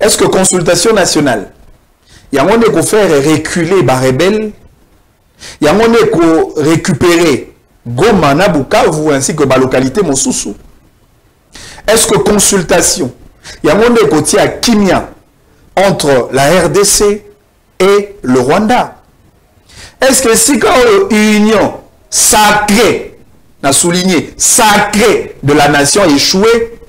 Est-ce que consultation nationale, il y a un monde qui faire reculer les rebelles, il y a un monde qui récupérer Goma na Bukavu ainsi que la localité Mosusu. Est-ce que consultation, il y a un monde qui tient à Kimia entre la RDC et le Rwanda? Est-ce que si quand union sacrée, n'a souligné, sacrée de la nation échouée,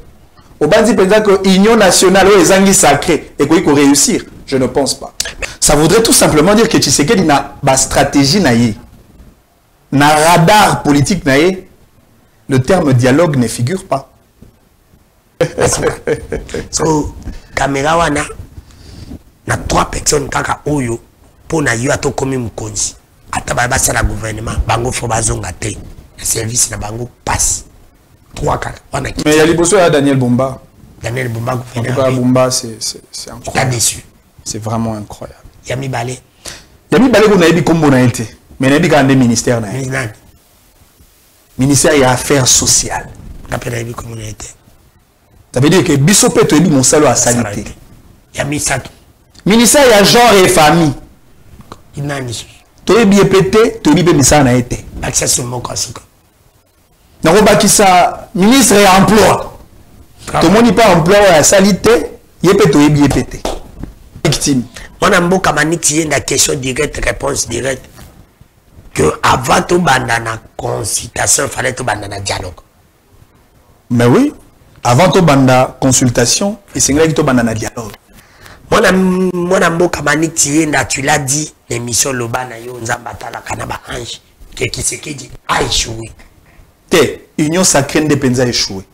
au bas dit que l'union nationale est anguilles sacrée et qu'il faut réussir? Je ne pense pas. Ça voudrait tout simplement dire que Tshisekedi n'a pas stratégie naïe. Na radar politique naïe, le terme dialogue ne figure pas. So, caméra wana, na 3 personnes kaka oyo pour na yo ato komi mukonzi. Ata ba basa na gouvernement, bango fo bazonga te. Le service na bango passe. 3 kaka wana. Mais il y a liboso ya Daniel Bumba. Daniel Bumba gouverneur. En tout cas, Bumba c'est incroyable. T'as déçu. C'est vraiment incroyable. Yami Balé. Yami Balé qu'on a eu comme bon été. Mais il y a quand même ministère na. Ministère des Affaires sociales. Après la communauté. Ça veut dire que Bissopé te dit mon salaire à sanité. Yami Sato. Ministère ya genre et famille. Inani. Tu es bien pété, tu es bien mis ça na été. Accès au mot kasuka. Na robakisa ministre et emploi. Tout le monde n'est pas emploi à sanité, il est bien pété. Victime. Mon amboka maniti la question directe, réponse directe. Que avant tout bandana consultation, il fallait tout bandana dialogue. Mais oui, avant tout bandana consultation, il s'engage tout bandana dialogue. Mon amboka maniti tu l'as dit, l'émission Lobana yo nzambata la kanaba ange, qui se dit a échoué. Té, union sacrée de Penza échoué.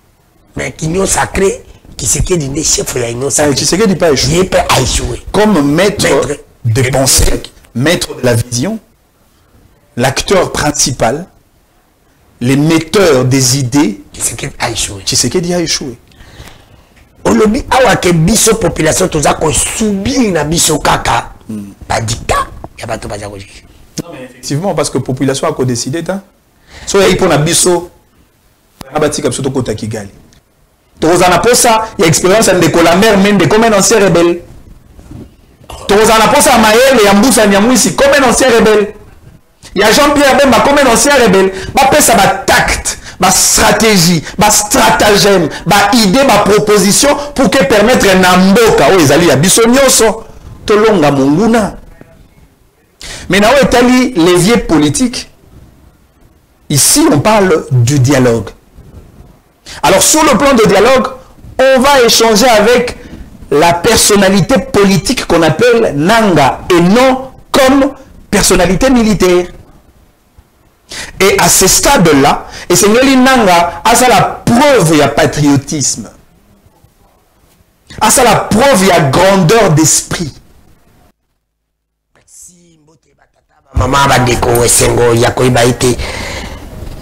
Mais union sacrée qui se dit des chefs de l'union sacrée. Tu sais qu'il n'est pas échoué. Il n'est pas échoué. Comme maître de pensée, maître de la vision, l'acteur principal, l'émetteur des idées, Tshisekedi a échoué. Tshisekedi a échoué. On lobby awa ke biso population toza ko subir na biso kaka ba dictat ya bato baza ko. Non mais effectivement parce que population a ko décidé ta. So ya ipona biso abati ka biso to kota Kigali. Tozana posa ya expérience de Colamer Mende comme un ancien rebelle. Tozana posa Maël ya Mbusa Nyamwisi comme un ancien rebelle. Il y a Jean-Pierre Bemba comme un ancien rebelle. Ba pesa ba tact, ba stratégie, ba stratagème, ba idée, ba proposition pour que permettre Namboka o ezali ya biso nyonso tolonga monguna. Mais na o etali levier politique. Ici on parle du dialogue. Alors sur le plan de dialogue, on va échanger avec la personnalité politique qu'on appelle Nanga et non comme personnalité militaire. Et à ce stade-là, et c'est Nanga a ça la preuve il y a patriotisme. A ça la preuve il y a grandeur d'esprit. Maman va décorer Sengo Yakoiba été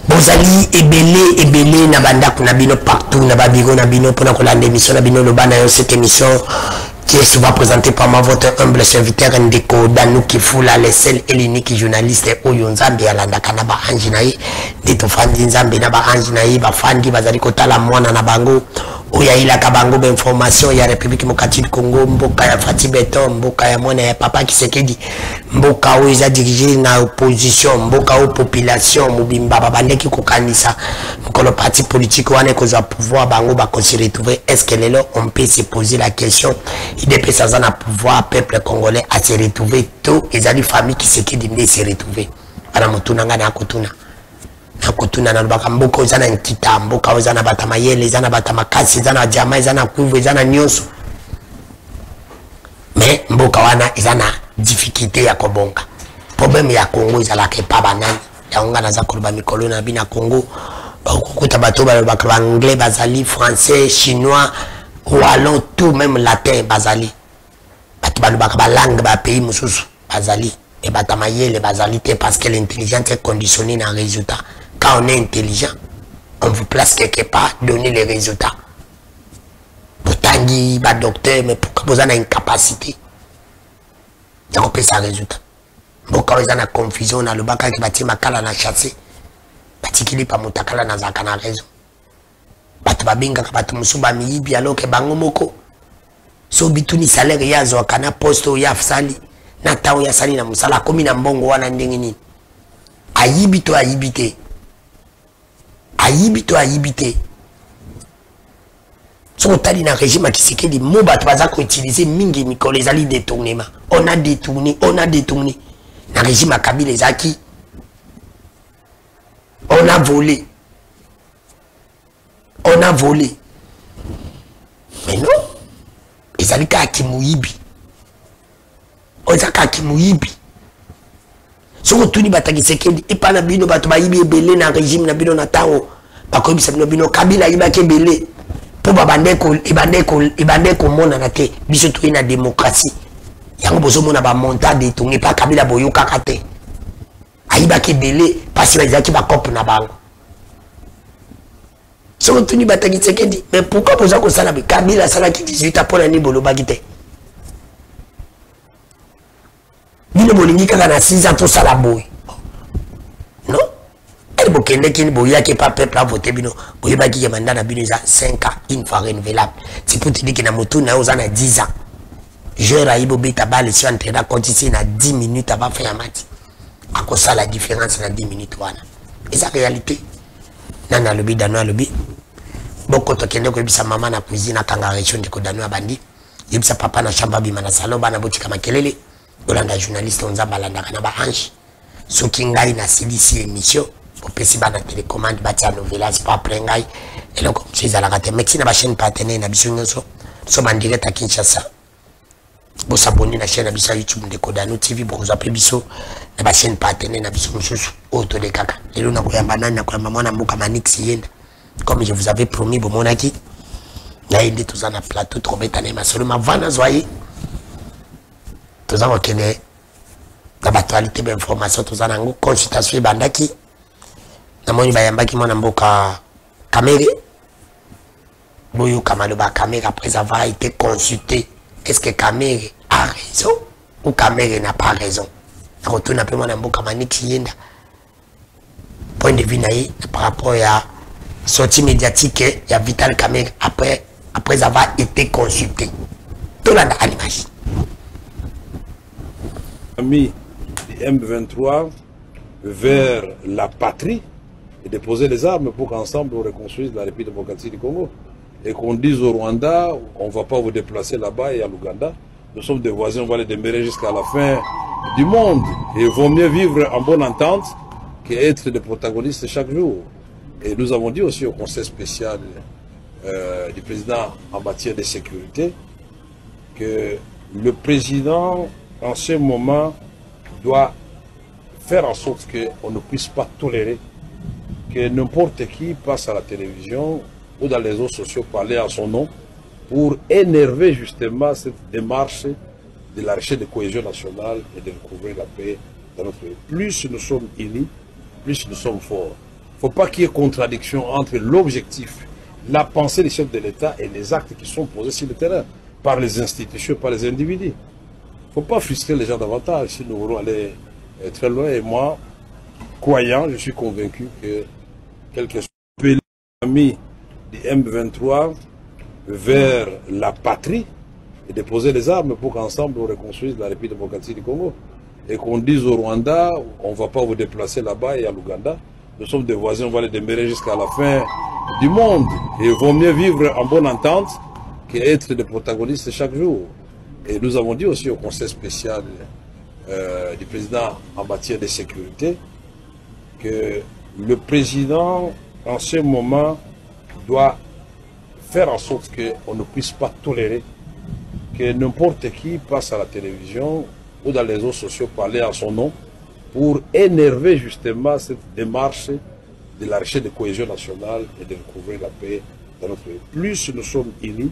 Bozali ebele na banda kuna bino partout na babigo na bino pour la émission na bino lobana yo cette émission qui est souvent présentée par votre humble serviteur Ndeko Danou Kifula le seul et l'unique journaliste oyo Nzambe alanda kana ba anji na ye ndito fandi Nzambe na ba anji na ye ba fandi bazali kotala mwana na bango oya ila kabango ba information ya République Mokati du Congo mboka ya Fati Beton mboka ya mwana ya papa Kisekedi mboka oyo za dirigé na opposition mboka o population mubimba babandeki kokanisa mukolo parti politique wana koza pouvoir bango ba se retrouver est-ce que lelo on peut se poser la question il dépend ça na pouvoir peuple congolais à se retrouver tout ezali famille Kisekedi ndé se retrouver ana mutuna ngana akutuna nakutuna na baka mboka ozana nkita mboka ozana batamayele ezana batamakasi ezana jama ezana kuvu ezana nyonso mais mboka wana ezana difficulté ya kobonga problème ya Congo ezala ke pa banani ya ngana za koloba mikolo na bina Congo okukuta bato balobaka anglais bazali français chinois wallon tout même latin bazali bato balobaka ba langue ba pays mususu bazali et batamayele bazali te parce que l'intelligence est conditionnée dans résultat. Quand on est intelligent, on vous place quelque part, donner les résultats. Botangi, ba docteur, mais pourquoi vous avez une capacité? Il y a ça résultat. Pourquoi vous avez une confusion dans le bac qui bâtit ma cala na chassé? Batikili pa mutakala na zakana raison. Batu babinga ka batu musuba miyibi alors que bango moko. so bituni salaire ya zwaka na poste ya sali na tawo ya sali na musala komi na mbongo wana ndenge nini ayibi to ayibite so tali na régime Tshisekedi mo bato baza ko utiliser mingi mikolo ezali détournement on a détourné na régime ya Kabila ezaki on a volé mais non ezali ka kimuibi ozaka kimuibi so tuni bataki Tshisekedi epa na bino bato bayibi ebele na régime na bino na tango bakoyebisa bino Kabila yibaki ebele po ebande komonana te biso toyi na démocratie yango bozomona bamonta détourné pa Kabila boyokaka te ayibaki ebele pasi bazalaki bakope na bango so tuni bataki Tshisekedi mais pourquoi boza kosala Kabila asalaki 18 ans mpo na nini bolobaki te bino bolingi kaka na 6 ans tosala boye non elle bokendeki boyaki pa peuple a voté bino boyebaki ke mandat na bino eza 5 ans une fois renouvelable c'est pour te dire que na motu na yo oza na 10 ans joueur ayibi obeta bale si entraîna continue na 10 minutes avant fin ya match akosala la différence na 10 minutes wana eza réalité nana alobi dano alobi boko tokende koyebisa mama na cuisine akanga région ndeko dano abandi yebisa papa na chambre bima na salon bana botika makelele olanda journaliste onzamba alandaka na baange soki ngai na silisi émission opesi bana télécommande batia novelas po apres ngai eloko mosu ezalaka te merci na bachaîne partenaire na biso nyonso so bandirect à Kinshasa bosaboni na chaîne na biso ya YouTube ndeko dano TV bokozwa mpe biso na bachaîne partenaire na biso mosusu oyo tolekaka lelo nakoyamba nani nakoyamba mwana mboka Manix Yenda comme je vous avais promis bomonaki naye nde toza na plateau tokobetana masolo mava nazwa ye toza kokende na batualité bainformation toza nango consultation ebandaki namoni bayambaki mwana mboka Kamere boyoka maloba ya Kamere après avoir été consulté est-ce que Kamere a raison ou Kamere n'a pas raison nakotuna mpe mwana mboka Manix Yenda point de vue na ye par rapport à sortie médiatique il y a Vital Kamere après avoir été consulté tout là dans l'image ami M23 vers la patrie et déposer les armes pour qu'ensemble on reconstruise la République démocratique du Congo et qu'on dise au Rwanda on ne va pas vous déplacer là-bas et à l'Ouganda nous sommes des voisins, on va les demeurer jusqu'à la fin du monde et il vaut mieux vivre en bonne entente qu'être des protagonistes chaque jour. Et nous avons dit aussi au conseil spécial du président en matière de sécurité que le président en ce moment doit faire en sorte qu'on ne puisse pas tolérer que n'importe qui passe à la télévision ou dans les réseaux sociaux parler à son nom pour énerver justement cette démarche de la recherche de cohésion nationale et de recouvrir la paix dans notre pays. Plus nous sommes unis, plus nous sommes forts. Il ne faut pas qu'il y ait contradiction entre l'objectif, la pensée des chefs de l'État et les actes qui sont posés sur le terrain par les institutions, par les individus. Il ne faut pas frustrer les gens davantage si nous voulons aller très loin. Et moi, croyant, je suis convaincu que quelques amis du M23 vers la patrie et déposer les armes pour qu'ensemble on reconstruise la République démocratique du Congo et qu'on dise au Rwanda on ne va pas vous déplacer là-bas et à l'Ouganda nous sommes des voisins, on va les demeurer jusqu'à la fin du monde et il vaut mieux vivre en bonne entente qu'être des protagonistes chaque jour. Et nous avons dit aussi au conseil spécial du président en matière de sécurité que le président en ce moment doit faire en sorte qu'on ne puisse pas tolérer que n'importe qui passe à la télévision ou dans les réseaux sociaux parler à son nom pour énerver justement cette démarche de la recherche de cohésion nationale et de recouvrir la paix dans notre pays. Plus nous sommes unis,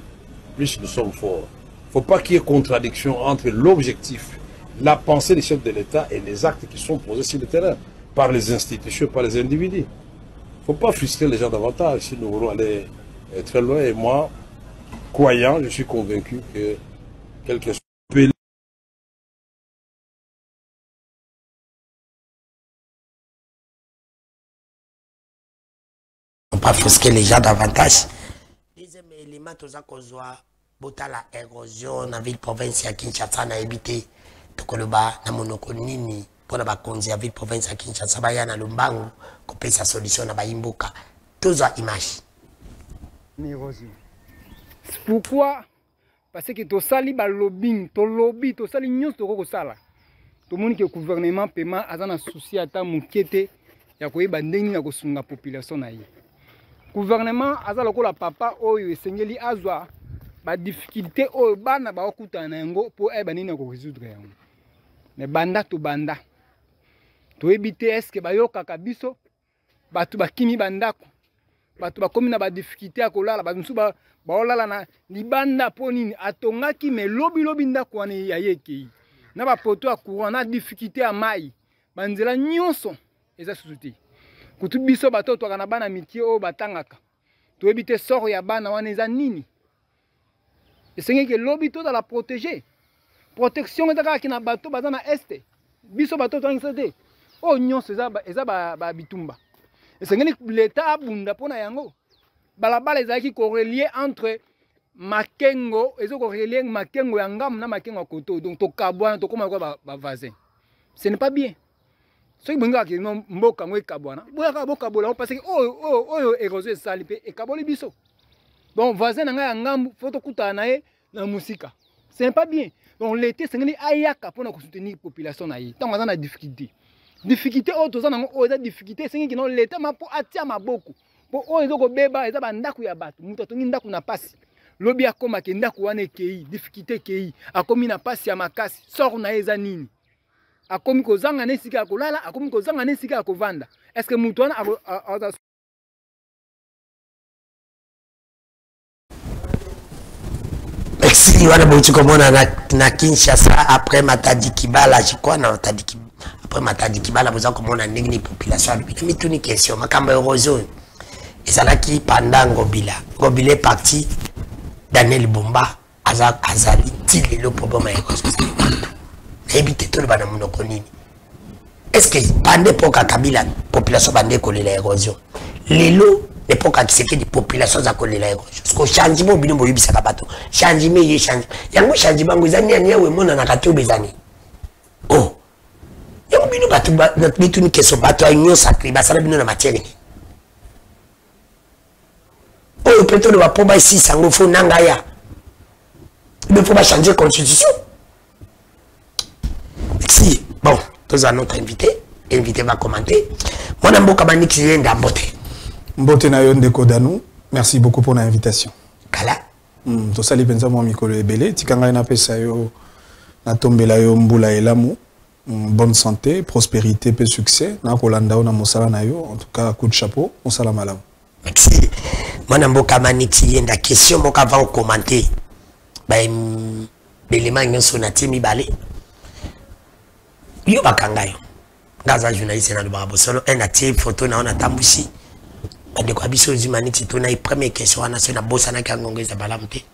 plus nous sommes forts. Il ne faut pas qu'il y ait contradiction entre l'objectif, la pensée des chefs de l'État et les actes qui sont posés sur le terrain par les institutions, par les individus. Il ne faut pas frustrer les gens davantage si nous voulons aller très loin. Et moi, croyant, je suis convaincu que quelque chose peut pas frustrer les gens davantage. Deuxième élément, tout ça qu'on voit botala érosion na ville province ya Kinshasa na ebité tokoloba na monoko nini pour la bakonzi ya ville province ya Kinshasa baya na Lumbangu kopesa solution na bayimbuka toza image érosion. C'est pourquoi parce que to sali ba lobbying to lobby to sali nyonso to ko sala to moni que gouvernement paiement azana souci ata mukete ya koyeba ndenge na kosunga population na ye gouvernement azala ko la papa oyo esengeli azwa ba difficulté oyo bana ba okuta na yango pour eba nini ko résoudre yango mais banda to ebite est-ce que bayoka kabiso batu bakimi bandako batu bakomi na ba difficulté ya kolala batu ba olala na libanda po nini atongaki me lobi ndako wana ya yeke na ba poto ya courant na difficulté ya mai banzela nyonso eza susuti kutu biso batoto kana bana mitie o batangaka to ebite soro ya bana wana eza nini esengeki lobi to la protéger protection ezaka kina bato bazana este biso batoto ngisa te o nyonso eza ba bitumba esengeli l'état abunda pona yango balabala ezaki correlier entre Makengo ezo correlier Makengo ya ngamu na Makengo ya koto donc to kabwana to koma kwa ba voisin ce n'est pas bien ce qui bonga ki mboka ngwe kabwana boya boka bola parce que oh érosion sali pe e kaboli biso donc voisin nga ya ngamu faut kuta na ye na musika ce n'est pas bien donc l'été sengeli ayaka pona ko soutenir population na ye tant on a difficulté auto za nango o eza difficulté sengi kino l'état mapo atia maboko po o ezoko beba eza bandaku ya bato muto atongi ndaku na pasi lobi akoma ke ndaku wana ekei difficulté kei akomi na pasi ya makasi soro na eza nini akomi kozanga na sika ya kolala akomi kozanga na sika ya kovanda est-ce que muto wana merci wana bochi komona na Kinshasa après Matadi Kibala jikwa na Matadi Kibala après Matadi Kibala vous avez comment on a population mais tout une question makamba érosion et ça là qui pendant Ngobila est parti Daniel Bomba azali tili le problème érosion éviter tout le bana monoko nini est-ce que pendant époque Kabila population bande ko la érosion lelo l'époque qui c'est que des populations za ko la érosion parce que changement bino boyibisa ka bato changement ye change yango changement ngozani anyewe mona na kato bezani oh yako bino batu na bitu ni keso bato ayonyo sacré basala bino na matière ni oh peut-être le va pas ici sango fo nangaya il faut pas changer constitution si bon tous à notre invité va commenter mon amboka baniki yenda mbote mbote na yonde kodanu merci beaucoup pour l'invitation kala to sali penza mo mikolo ebele tikanga na pesa yo na tombela yo mbula elamu bonne santé, prospérité, peu succès. Na kolanda na mosala na yo, en tout cas coup de chapeau, mosala malamu. Merci. Moi mboka maniti yenda question moka va commenter. Ba belema nyonso na timi bale. Yo bakanga yo. Ngaza journaliste na lubabo solo un atie photo na ona tambusi. Ba de kwa biso zimaniti to na première question ana se na bossa na kangongeza balamte.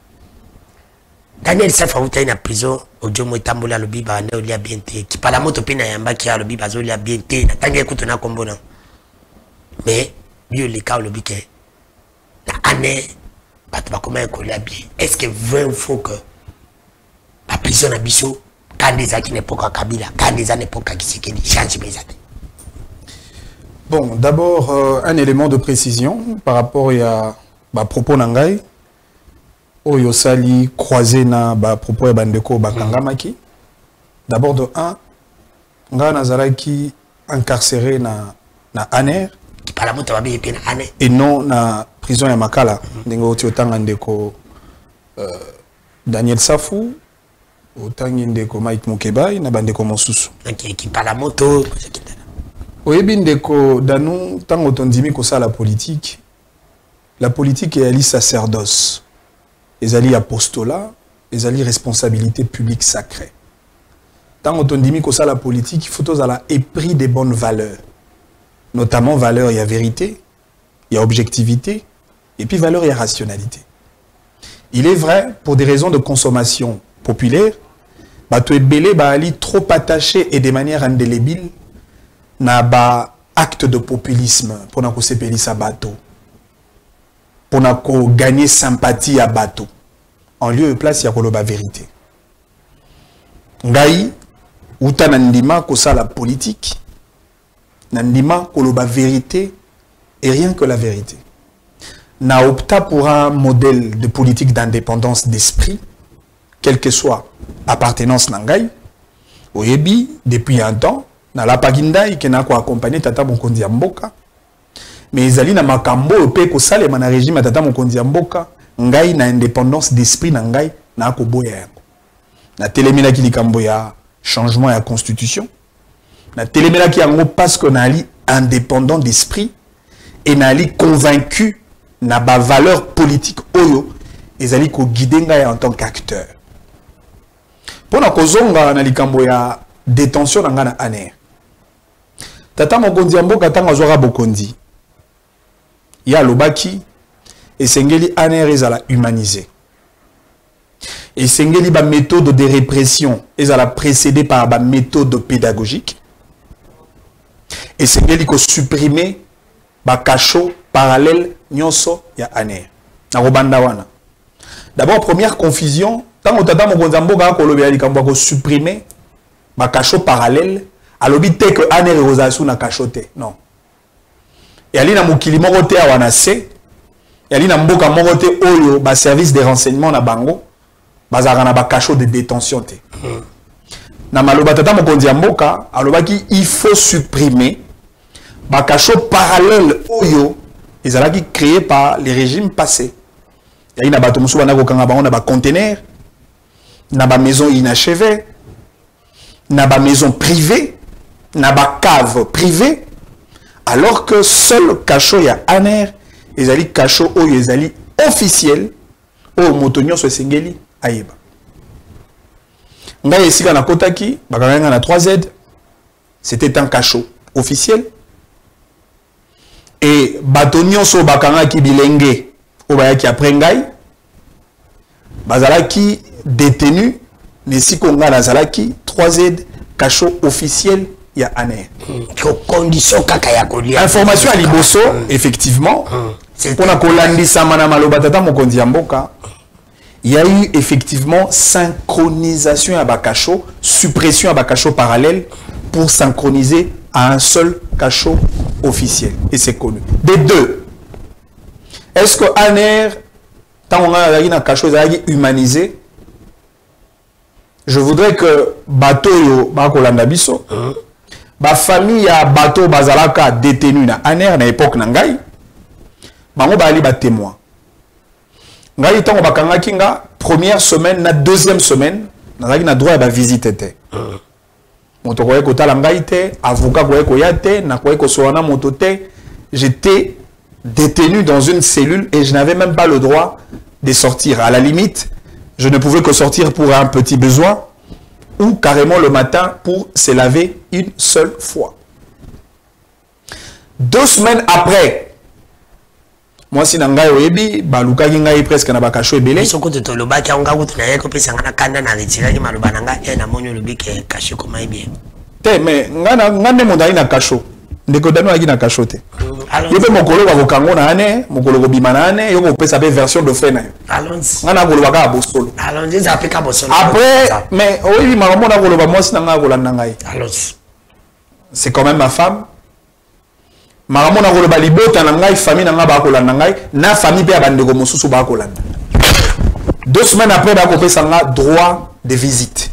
Daniel Safa uta ina prison ojo motambola lobi ba nda olia biente ki pala moto pina yamba ki lobi ba zolia biente na tangi ekuto na kombona mais bio le cas lobi ke na année ba to ba koma ekolia bien est-ce que vraiment faut que la prison na biso quand des aki n'époque à Kabila quand des années époque à Kisekedi change bezate. Bon, d'abord un élément de précision par rapport à propos nangai Oyo sali croisé na ba propos ya bandeko bakangamaki. D'abord de 1 nga nazalaki incarcéré na ANER et non na prison ya Makala ndenge oti otanga ndeko Daniel Safou otangi ndeko Mike Mukebai na bandeko mosusu qui parla moto oyebi ndeko danu tango tondimi ko sala politique est ali sacerdoce ezali apostolat, ezali responsabilité publique sacrée. Tant on dit que ça la politique, il faut tous avoir épris des bonnes valeurs. Notamment valeur, il y a vérité, il y a objectivité, et puis valeur, il y a rationalité. Il est vrai, pour des raisons de consommation populaire, tu es belé, ali trop attaché et de manière indélébile, na ba acte de populisme pour na ko sepeli sa bateau. Pour gagner sympathie à bateau. en lieu et place ya koloba vérité. Ngai uta nandima kosa la politique, nandima koloba vérité et rien que la vérité. Na opta pour un modèle de politique d'indépendance d'esprit, quelle que soit appartenance nangai. Oyebi depuis un temps na la paginda ikena ko accompagner tata mokonzi ya mboka. Mais ezali na makambo pe ko salema na régime tata mokonzi ya mboka, ngai na indépendance d'esprit na ngai na ko boya yango. Na telemina ki likambo ya changement ya constitution. Na telemina ki yango parce que na ali indépendant d'esprit et na ali convaincu na ba valeur politique oyo ezali ko guider ngai en tant qu'acteur. Pona kozonga na likambo ya détention na nga na ANER. Tata mokonzi ya mboka tanga zwaka bokondi. Ya lobaki esengeli ANER ezala humanisé. Esengeli ba méthode de répression ezala précédée par ba méthode pédagogique. Esengeli ko supprimer ba cachot parallèle nyonso ya ANER. Na robanda wana. D'abord première confusion, tant que tata mokonzi ya mboka kolobe ya likambo ko supprimer ba cachot parallèle, alobi te que ANER ekozala na cachote. Non. Et ali na mokili moko te awana se, et ali na mboka moko te oyo ba service de renseignement na bango bazaka na ba cachot de détention te. Na maloba tata mokonzi ya mboka alobaki il faut supprimer ba cachot parallèle oyo ezalaki créé par les régimes passés. Il y a des gens qui ont des conteneurs, des maisons inachevées, des maisons privées, des caves privées, alors que seul cachot y a ANER, ils ont cachot ou ils ont officiel, ou motonio so singeli aïba. Nga ici na kotaki, bakanga na 3Z, c'était un cachot officiel. Et batonio so bakanga ki bilenge qui après ngai bazalaki détenu nesi konga nazalaki 3Z cachot officiel ya ANER. Condition kaka ya kolia. Information à liboso effectivement pour na kolandisa mana maloba tata mokonzi ya mboka, il y a eu effectivement synchronisation à bacachot, suppression à bacachot parallèle pour synchroniser à un seul cachot officiel et c'est connu. Des deux. Est-ce que ANER, tant on a un cachot humanisé, je voudrais que bateau bakolanda biso, ba famille ya bateau bazalaka détenu na ANER na époque na ngai, bango ba ali ba témoin. Ngai tango bakanga kinga première semaine na deuxième semaine, nazaki na droit ya ba visite te. Moto koye ko tala ngai te, avocat koye ko ya te, na koye ko soana moto te, j'étais détenu dans une cellule et je n'avais même pas le droit de sortir. À la limite, je ne pouvais que sortir pour un petit besoin ou carrément le matin pour se laver une seule fois. 2 semaines après, moi si nangai oyebi baluka ngai presque na bakasho ebele. Soko to loba ki anga kutu na yeko pesa ngana kanda na retira ki maloba nanga na monyo lobi ke kashe ko mai bien. Te mais ngane mondai na kasho. Ndeko dano aki na kasho te. Yope mokolo ba kokango na ane, mokolo ko bima na ane, yoko pesa be version de frère na yo. Allons. Ngana kolo baka bosolo. Allons, ça applique à bosolo. Après, mais oui, ma maman a kolo ba moi si nanga kolanda ngai. Allons. C'est quand même ma femme. Ma maman a kolo ba libota na ngai, famille nanga ba kolanda ngai, na famille pe abandeko mosusu ba kolanda. 2 semaines après ba ko pesa nga droit de visite.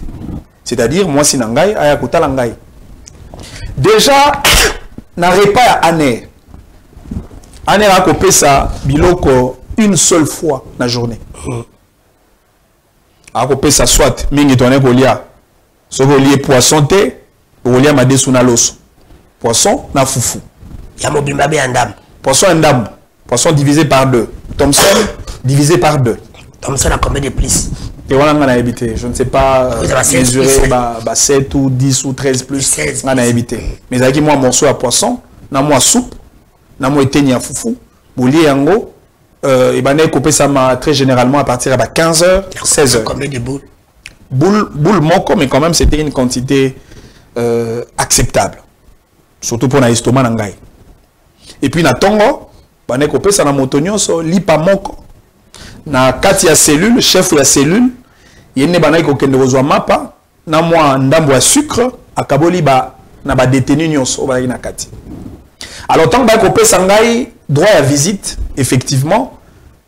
C'est-à-dire moi si nangai aya kotala ngai. Déjà n'arrête pas à ANER. ANER a coupé ça biloko une seule fois la journée. A coupé ça soit mingi toné kolia. So kolia poisson te, kolia madesu na loso. Poisson na fufu. Ya mobimba be andam. Poisson andam. Poisson divisé par 2. Thomson divisé par 2. Thomson a combien de plus? Et voilà, on a habité. Je ne sais pas mesurer 7 ou 10 ou 13 plus. On a habité. Mais avec moi, morceau à poisson, na moi soupe, na moi téni à foufou, bouli yango, et ben on coupe ça très généralement à partir de 15h, 16h. Combien de boules? Boule moko, mais quand même c'était une quantité acceptable. Surtout pour l'estomac nangai. Et puis na tongo, ben on coupe ça na motonyo so lipa moko. na kati ya cellule chef ya cellule yene bana ko kende kozwa mapa na mwa ndambo ya sucre akaboli ba na ba détenu nyonso ba na kati. Alors tant ba ko pesa ngai droit à visite effectivement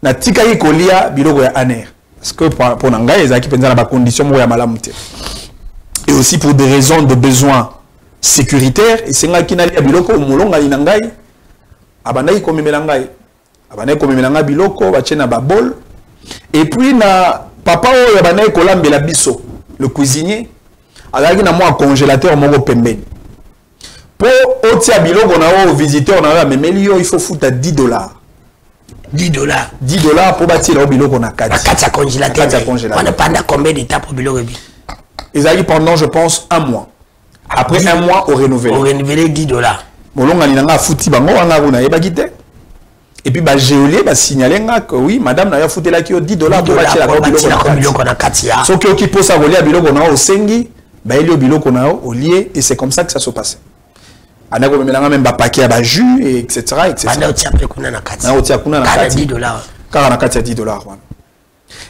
na tika yi kolia biloko ya aner parce que pour ngai ezaki penza na ba condition mo ya malamu te. Et aussi pour des raisons de besoin sécuritaire et c'est nga kinalia biloko mulonga ni ngai abandaki komemela ngai abandaki komemela ngai biloko ba tchena ba bol et puis na papa oyo abandaki kolambela biso le cuisinier azalaki na mwa congélateur moko pembeni po otia biloko na o visiteur na memeli yo il faut fouta $10 $10 pour bâtir le biloko na kati. La kati ya congélateur. On a pendant combien de temps pour biloko bi? Ils allaient pendant je pense un mois. Après un mois au renouvelé. Au renouvelé $10. Molonga ni nanga fouti bango anga kuna yebakite. Et puis ba géolé ba signaler nga que oui madame na ya fouté la ki $10 pour bâtir la biloko na kati. Ce qui occupe ça voler biloko na o sengi ba eli biloko na o lié et c'est comme ça que ça se passe. Anako memelanga même ba paquet ba jus et etc. Bana otia pe kuna na kati. Na otia kuna na kati. $10. Car na kati ya $10 wana.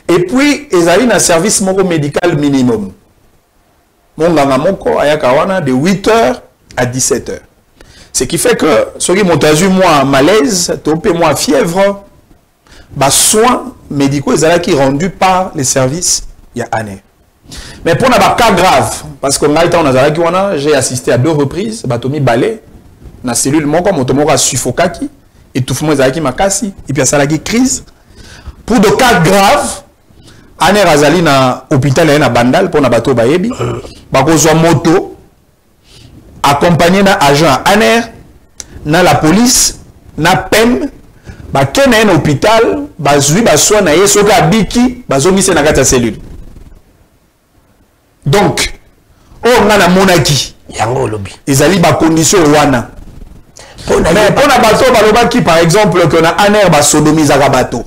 Et puis ezali na service moko médical minimum. Monganga moko ayaka wana de 8h à 17h. Ce qui fait que ceux qui m'ont azu moi malaise, topé moi fièvre, bah soins médicaux ezalaki rendus par les services ya année. Mais pour un cas grave, parce que j'ai assisté à 2 reprises, Batomi balé, na cellule moko motomora suffokaki, étouffement ezalaki makasi, et puis ça crise. Pour de cas graves, Aner azali na hôpital na Bandal pour na bato bayebi, bakozwa moto accompagné na agent Aner, na la police, na PEM, bakena na hôpital, bazui baswa na yesoka abiki, bazongise na kati ya cellule. Donc, on a la monarchie. Ils allaient ba condition wana. Mais pour na bateau balobaki par exemple que na aner ba sodomise à bateau.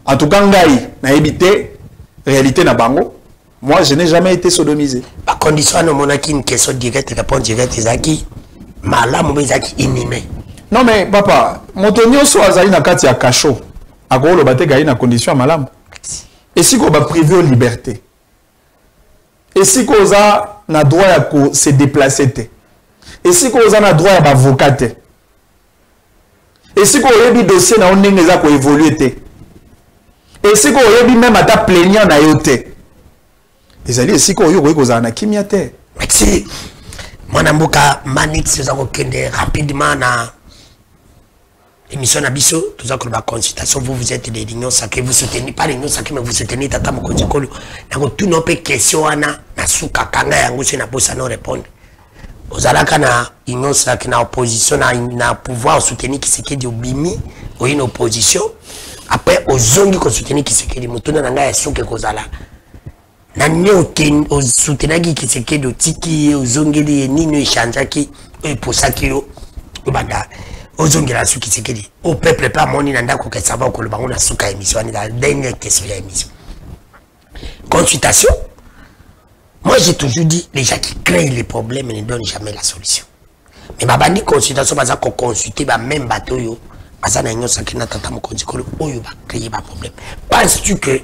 En tout cas ngai na évité réalité na bango. Moi je n'ai jamais été sodomisé. Ba condition na monarchie une question directe réponse directe ezaki malamu bezaki inhumé. Non mais papa, motonio so azali na kati ya cachot. Akolo bateka ina condition malamu. Et si ko ba privé de liberté. Et si qu'on a na droit à se déplacer, et si qu'on a na droit à avocat, et si qu'on a un dossier na on est à évoluer, et si qu'on a même à ta plaignant na yote, et ça dit si qu'on a na kimiate. Merci. Mon amboka Manix nous avons rapidement na émission Nabiso, tout ça que la consultation, vous êtes des réunions sacrées, vous soutenez pas les réunions sacrées, mais vous soutenez Tata Mokonjikolo. Nous tout nos questions, na suka kanga yango se na bossa non répondre. Aux alaka na union sacrée na opposition na pouvoir soutenir qui c'est qui dit obimi, ou une opposition. Après aux zongi qu'on soutenir qui c'est qui dit mutuna nanga ya suke kozala. Na nyoke aux soutenir qui c'est qui do tiki aux zongi li ni no échangeaki et pour ça qui yo banda. Ozongela suki sekeli au peuple pas moni nanda ko kesaba ko lobango na suka émission ni la dernière question de l'émission. Consultation. Moi j'ai toujours dit les gens qui créent les problèmes ne donnent jamais la solution. Mais ma bandi consultation baza ko consulter ba même bateau yo baza na nyo sakina tata mokonzi ko oyo ba créer ba problème. Penses-tu que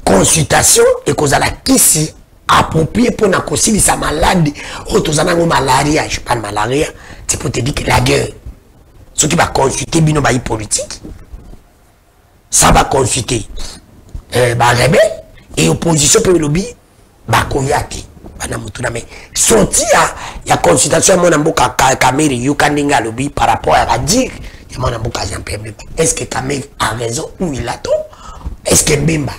consultation et cause à la kisi approprié pour na kosili sa malade otozana ngo malaria je parle malaria c'est pour te dire que la guerre ce qui va consulter bino ba politique ça va consulter ba rebelle et opposition pour lobby ba koyaki bana mutuna mais sorti ya consultation mon mboka Kamere yukaninga lobby par rapport à dire ya mon mboka Jean Pierre Bemba est-ce que Kamere a raison ou il a tort est-ce que Bemba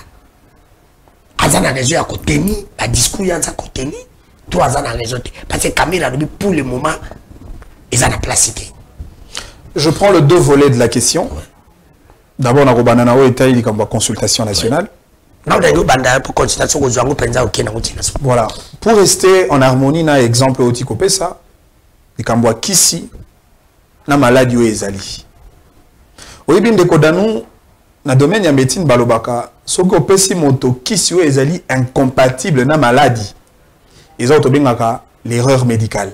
azana raison à côté ni la discours yanza côté ni toi azana raison parce que Kamere lobby pour le moment ils en a placé. Je prends le 2 volets de la question. D'abord, on a Robanana État, il y a une consultation nationale. Voilà. Pour rester en harmonie, na exemple au Tikopesa, il y a Kisi, na maladie ou ezali. Au ibim de Kodanu, na domaine ya médecine balobaka, soko pesi moto Kisi ou ezali incompatible na maladie. Ils ont l'erreur médicale.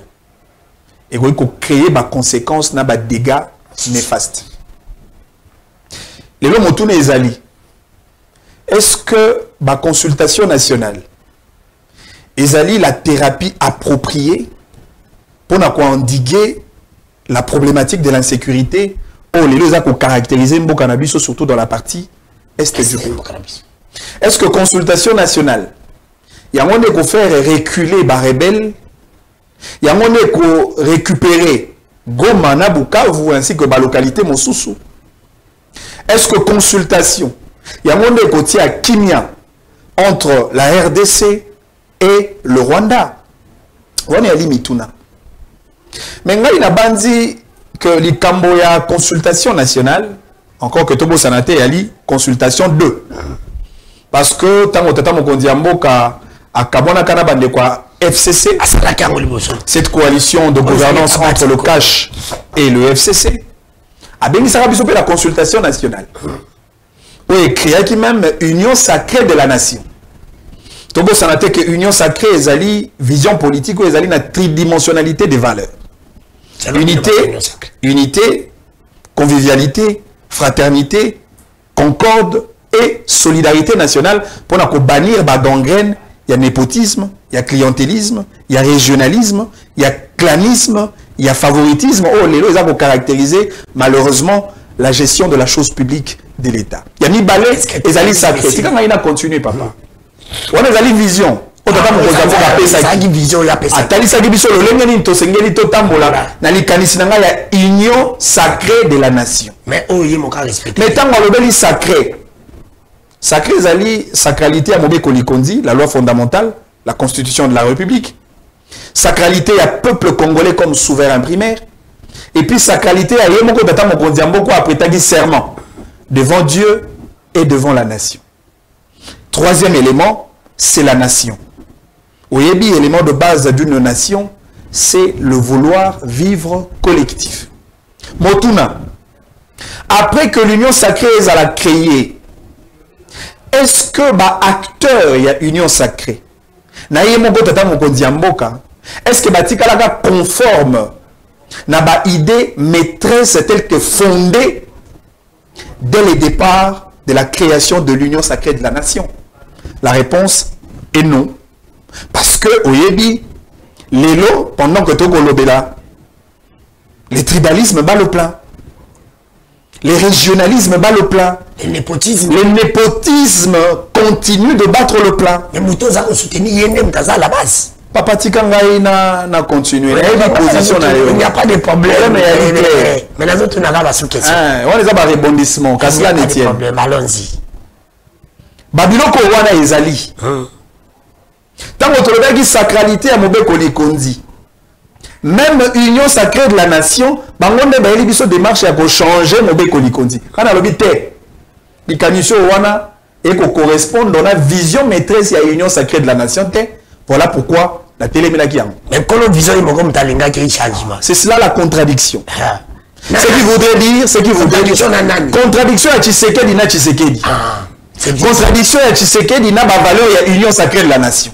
Et vous créer des conséquences, des dégâts néfastes. les lois Motune Ezali. Est-ce que la consultation nationale Ezali la thérapie appropriée pour endiguer la problématique de l'insécurité? Oh, les lois pour caractériser le cannabis surtout dans la partie est du pays. Est-ce que consultation nationale, il y a un moment qu'on faire reculer les rebelles, il y a un moment qu'on récupérer Goma, Bukavu ainsi que la localité Mosusu? Est-ce que consultation, il y a un moment qu'on tient à Kimia entre la RDC et le Rwanda? On est à Limituna. Mais il y a bandi que les Camboya consultation nationale, encore que Tobo Sanate yali consultation 2. Parce que tant que Tata Mokondiambo à Kabona Kanabande quoi FCC, cette coalition de gouvernance entre le CACH et le FCC, a béni Sarabisopé la consultation nationale. Oui, créé qui même Union sacrée de la nation. Tobo Sanate que Union sacrée ezali vision politique ou ezali na tridimensionnalité des valeurs. Unité, convivialité, fraternité, concorde et solidarité nationale pour bannir la gangrène. Il y a népotisme, il y a clientélisme, il y a régionalisme, il y a clanisme, il y a favoritisme. Oh, les lois ont caractérisé malheureusement la gestion de la chose publique de l'État. Il y a mis balai et Zali sacré. C'est quand il a continué, papa. On a Zali vision. Mais union sacrée de la nation. Mais tant que sacré, sacré zali sacralité à Mobé Kolikondi, la loi fondamentale, la constitution de la République. Sacralité à peuple congolais comme souverain primaire. Et puis sacralité à Yemoko Tata Mokondiambo après tagi serment devant Dieu et devant la nation. Troisième élément, c'est la nation. Oyebi, élément de base d'une nation, c'est le vouloir vivre collectif. Motuna, après que l'union sacrée a créé, est-ce que acteur il y a union sacrée? Est-ce que Batikalaga conforme na ba idée maîtresse telle que fondée dès le départ de la création de l'union sacrée de la nation? La réponse est non. Parce que, oyebi, l'élo, pendant que Togo Lobela, les tribalismes bat le plein. Les régionalismes bat le plein. Le népotisme continue de battre le plein. Mais Moutoza a soutenu Yenem à la base. Papa Tikangaï n'a continué. Il n'y a pas de problème. Mais les autres n'ont pas de question. On les a pas rebondissement. Il n'y a pas de problème. Allons-y. Babiloko wana ezali. Tant que tu sacralité à Mobé Kolikondi, même union sacrée de la nation, bangonde ba eli biso démarche à changer Mobé Kolikondi. Quand on a té, les canissio wana et qu'on correspond dans la vision maîtresse à l'union sacrée de la nation té. Voilà pourquoi la télé qui a. Mais quand on vision il comme talinga qui changement. C'est cela la contradiction. Ce qui voudrait dire, contradiction à Tshisekedi na Tshisekedi. Contradiction à Tshisekedi na ba valeur ya union sacrée de la nation.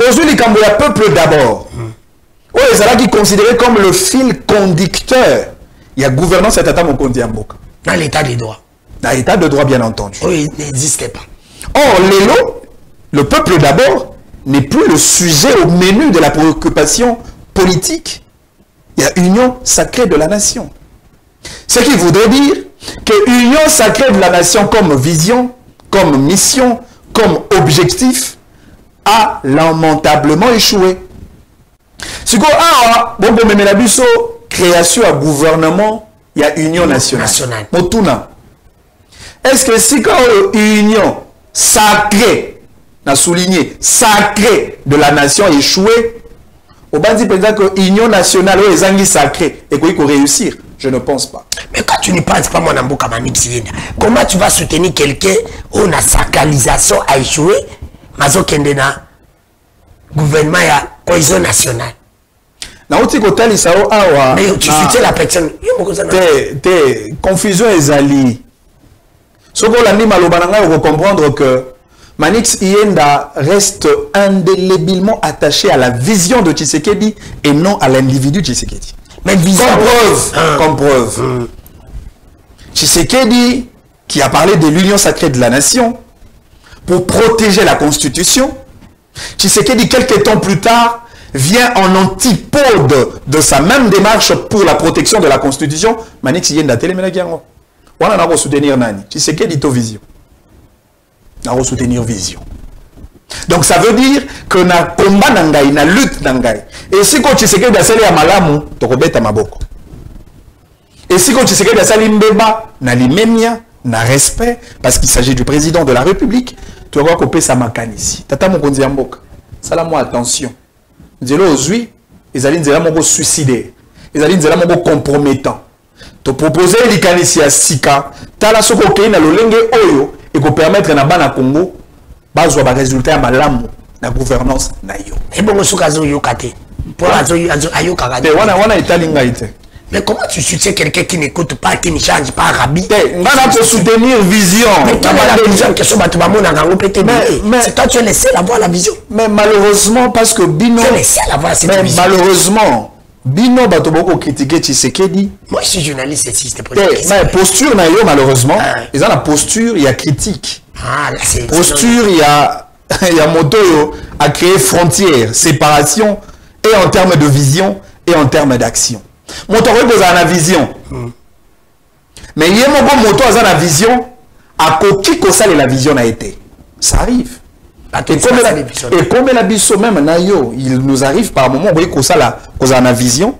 Aujourd'hui, il y a peuple d'abord. Les Alaki qui considéré comme le fil conducteur. Il y a gouvernance à Tata Mokondi Amboka. Dans l'état de droit. Dans l'état de droit, bien entendu. Oui, il n'existait pas. Or, le peuple d'abord, n'est plus le sujet au menu de la préoccupation politique. Il y a union sacrée de la nation. Ce qui voudrait dire que union sacrée de la nation comme vision, comme mission, comme objectif, a lamentablement échoué. Si vous avez création à gouvernement, il y a union nationale. Est-ce que si quand union sacrée, on a souligné, sacrée de la nation a échoué, on va dire que l'union nationale est zangi sacrée et qu'il faut réussir? Je ne pense pas. Mais quand tu ne penses pas, mon ambo comment tu vas soutenir quelqu'un où la sacralisation a échoué? Mazo Kendena, gouvernement et cohésion nationale. Mais tu soutiens la personne. Confusion est alliée. Ce qu'on a dit, il faut comprendre que Manix Ienda reste indélébilement attaché à la vision de Tshisekedi et non à l'individu Tshisekedi. Mais vision. Comme preuve. Tshisekedi, qui a parlé de l'union sacrée de la nation, pour protéger la Constitution. Tshisekedi, quelques temps plus tard, vient en antipode de sa même démarche pour la protection de la Constitution. Manix Yenda Telemenagiango. On a à soutenir Nani. Tshisekedi to vision. On a soutenir vision. Donc ça veut dire que na combat nangai, na lutte nangai. Et si quand Tshisekedi a sali ya malamu, tokobeta maboko. Et si quand Tshisekedi a sali mbeba, na limemia, na respect, parce qu'il s'agit du président de la République, tu vas couper sa makanisi. Tata mokonzi ya mboka. Salamo attention. Nzelo ozui, ezali nzela moko suicidaire. Ezali nzela moko compromettant. To proposer likanisi ya sika, tala soko kei na lolenge oyo et ko permettre na bana Congo bazwa ba résultat ya malamu na gouvernance na yo. Et bon soka zo yokate. Pour ayoka ga. Mais wana italinga ite. Mais comment tu soutiens quelqu'un qui n'écoute pas, qui ne change pas Rabi? On a soutenir vision. Mais quelle est la vision que ce bâtiment a pété? C'est toi tu es le seul à voir la vision. Mais malheureusement, parce que Bino. Tu es le seul à voir cette vision. Mais malheureusement, Bino va beaucoup critiquer Tshisekedi. Moi je suis journaliste ici, c'était mais posture, malheureusement, ils ont la posture, il y a critique. Ah, là c'est. Posture, il y a moto à créer frontières, séparation, et en termes de vision, et en termes d'action. Moto a la vision. Mais il y a un moto a la vision, à qui que la vision a été. Ça arrive. Et comme la vision même, il nous arrive par moment, vous voyez qu'on a la vision,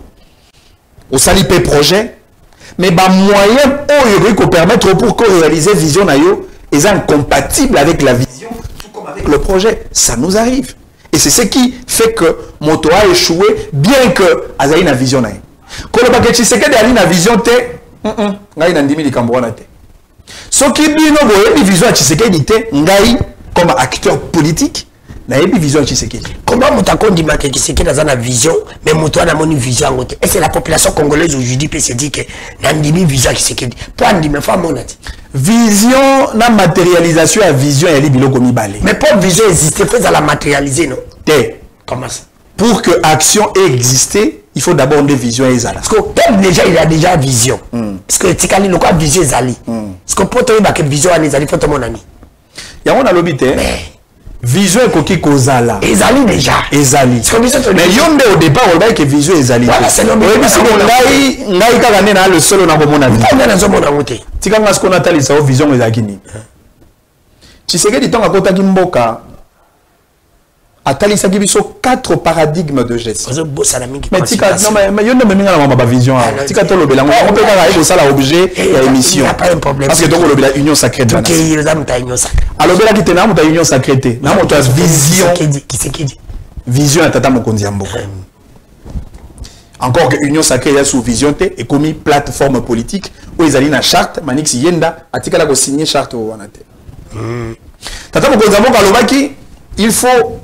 on a l'IP projet, mais bah moyen pour permettre pour réaliser la vision est incompatible avec la vision, tout comme avec le projet. Ça nous arrive. Et c'est ce qui fait que moto a échoué, bien que Azaï na vision na. Quand le paquet Tshisekedi a une vision te, ngai na ndimi likamboana te. Ce qui bino boye vision Tshisekedi te, ngai comme acteur politique, na yebi vision Tshisekedi. Comment mutako ndima que Tshisekedi a une vision, mais moto a une vision ngote. Et c'est la population congolaise aujourd'hui qui se dit que na ndimi vision Tshisekedi. Pour ndima fa monati. Vision na matérialisation à vision ya biloko mibale. Mais pour vision exister, faut la matérialiser non? Te. Comment ça? Pour que action ait existé, il faut d'abord une vision et zala. Parce que comme déjà il a déjà vision. Parce que tikali le quoi vision zali. Parce que pour toi il vision ani zali faut mon ami. Ya on a l'obité. Vision est coquille kozala. Ezali déjà. Ezali. Mais yonde au départ on va que vision ezali. Voilà c'est l'obité. Oui parce que ngai kaka nena le solo na bomona vie. On a na zomo na ngote. Tika ngas ko natali sa vision ezakini. Tshisekedi tonga kota kimboka. Atali biso 4 paradigmes de gestion. Mais tika non mais yonde me minga na mama vision. Tika to lobela ngo on peut pas aller ça la objet et émission. Il y a pas un problème. Parce que donc lobela union sacrée de la nation. OK, les amis ta union sacrée. Alors bela kitena mu ta union sacrée. Na mo to vision. Qui c'est qui dit? Vision à tata mokonzi ya mboka. Encore que union sacrée ya sous vision te et commis plateforme politique où ils allaient na charte manix yenda atika la ko signer charte wana te. Tata mokonzi ya mboka lobaki il faut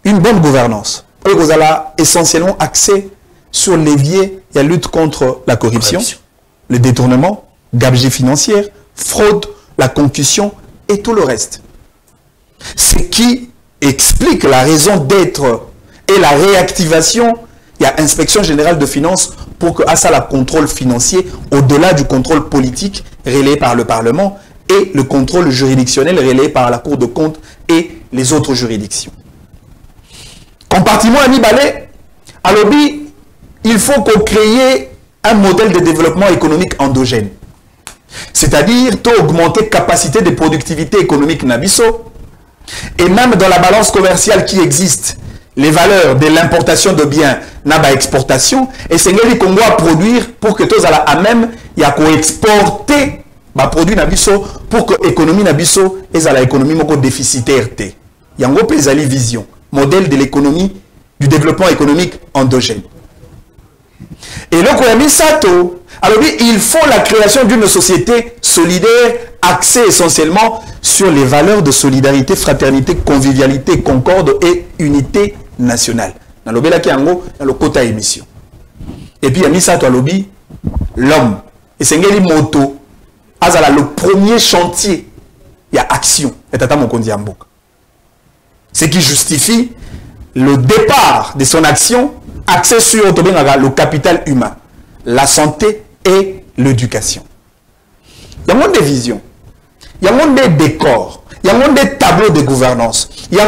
une bonne gouvernance. Vous avez essentiellement axé sur l'évier et la lutte contre la corruption, le détournement, gabegie financière, fraude, la concussion et tout le reste. Ce qui explique la raison d'être et la réactivation. Il y a inspection générale de finances pour que à ça la contrôle financier au-delà du contrôle politique relayé par le Parlement et le contrôle juridictionnel relayé par la Cour de comptes et les autres juridictions. Compartiment Anibale, à l'objet, il faut qu'on crée un modèle de développement économique endogène. C'est-à-dire, augmenter la capacité de productivité économique Nabiso, et même dans la balance commerciale qui existe, les valeurs de l'importation de biens naba exportation, et c'est ce qu'on doit produire pour que tous à même, il y a qu'on exporter les produits Nabiso pour que l'économie Nabiso est à l'économie déficitaire. Il y a une vision. Modèle de l'économie, du développement économique endogène. Et donc, on a mis ça tout. Alors, il faut la création d'une société solidaire, axée essentiellement sur les valeurs de solidarité, fraternité, convivialité, concorde et unité nationale. Dans le quota émission. Et puis, il y a mis ça tout à l'objet, l'homme. Et c'est une moto. Le premier chantier, il y a action. Et tata mon kondi amboka. Ce qui justifie le départ de son action axée sur le capital humain, la santé et l'éducation. Il y a des visions. Il y a des décors. Il y a des tableaux de gouvernance. Il y a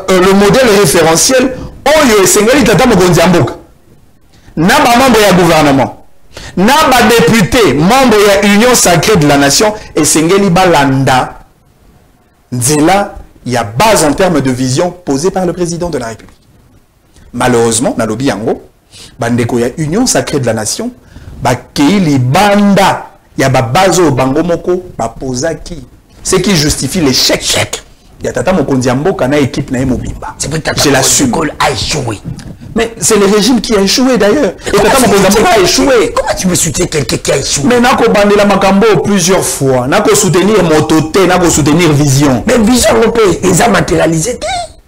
le modèle référentiel. Oyo esengeli tata mokonzi ya mboka. Na ba membre ya gouvernement. Na ba député, membre ya Union sacrée de la nation esengeli balanda. Nzela, il y a base en termes de vision posée par le président de la République. Malheureusement, na lobi yango, bandeko ya Union sacrée de la nation, ba keili banda ya ba bazo bango moko ba posaki. Ce qui justifie l'échec. Il y a Tata Mokonzi Mboka na équipe na Mobimba. C'est pour Tata l'assume. a échoué. Mais c'est le régime qui a échoué d'ailleurs. Et Tata Mokonzi Mboka a échoué. Comment tu veux soutenir quelqu'un qui a échoué? Mais nako bandela makambo plusieurs fois. Nako soutenir mototé, nako soutenir vision. Mais vision on peut les a matérialisé.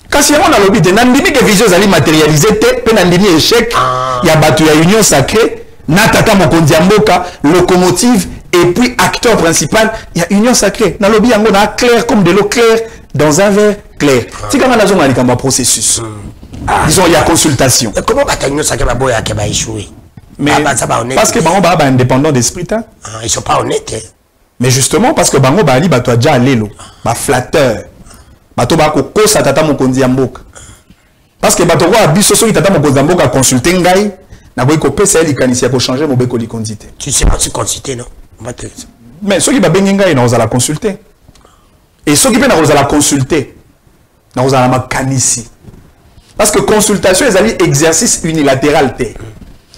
Kasi yango na lobi te nandimi que vision zali matérialisé te pe nandimi échec. Ya batu ya Union sacrée na Tata Mokonzi Mboka locomotive et puis acteur principal, il y a Union sacrée. Na lobi yango na clair comme de l'eau claire dans un verre clair. C'est quand on a un processus. Disons, il y a consultation. Mais comment Union sacrée va échouer? Mais parce que Bango est indépendant d'esprit. Ils ne sont pas honnêtes. Mais justement, parce que Bango Bali a déjà allé, flatteur. Bato ba ko kosa Tata Mokonzi Mboka. Parce que bato wa biso so Tata Mokonzi Mboka consulter ngai na boy ko pesa li kanisia ko changer mobeko li kondité. Tu sais pas si consulter non? Mais ceux qui ba benga ngai na oza la consulter. Et ceux qui peuvent la consulter, nous allons la canisi. Parce que consultation, c'est un exercice unilatéral.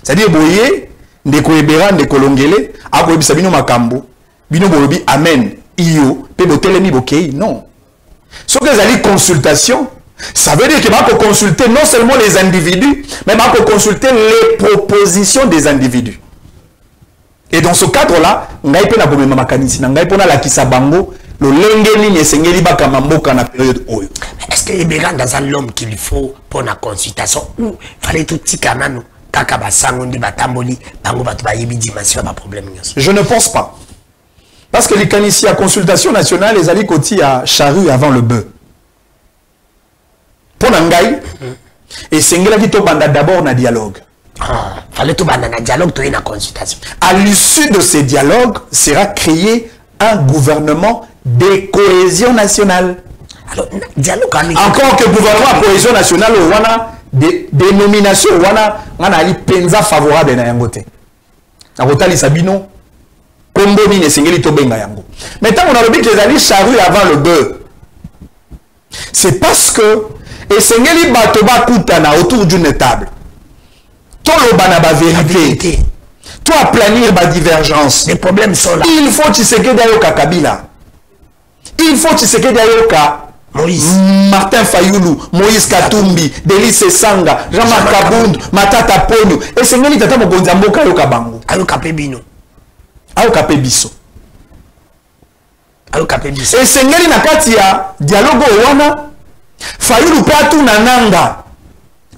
C'est-à-dire, vous voyez, des cohébérants, des colongélés, après, vous savez, makambo, bino bolobi, amen, iyo, pe botelemi bokei, non. Ce que c'est consultation, ça veut dire que va consulter non seulement les individus, mais va consulter les propositions des individus. Et dans ce cadre-là, on a pas de makanisi, on a pas la kisabango. Est-ce que les béran dans un l'homme qu'il faut pour la consultation ou fallait tout petit canano kaka sango ndi batamboli bango batu ba yebi dimension ba problème? Je ne pense pas. Parce que les caniciers à consultation nationale les alli koti à charrue avant le bœuf. Pour Nangai et sengela ki to banda d'abord na dialogue. Fallait tout banda na dialogue to na consultation. À l'issue de ces dialogues sera créé un gouvernement de cohésion nationale. Alors, dialogue encore que gouvernement de cohésion nationale, on a des nominations, on a des penza favorables na yangote. Na rotali sabino, kombo ni nesengeli to benga yango. Maintenant on a le but que les alliés charrue avant le bœuf. C'est parce que esengeli batoba kutana autour d'une table. Tolo bana ba vérité. Toi planir ba divergence. Les problèmes sont là. Il faut Tshisekedi ayoka Kabila. Il faut Tshisekedi ayoka Moïse, Martin Fayoulou, Moïse Katumbi, Délice Sanga, Jean-Marc Kabund, Matata Ponyo. Et c'est ngeli Tata Mokonzi Mboka ayoka bango. ayoka pebino. Ayoka pebiso. Ayoka pebiso. Et c'est ngeli na kati ya dialogue wana Fayoulou patu na nanga.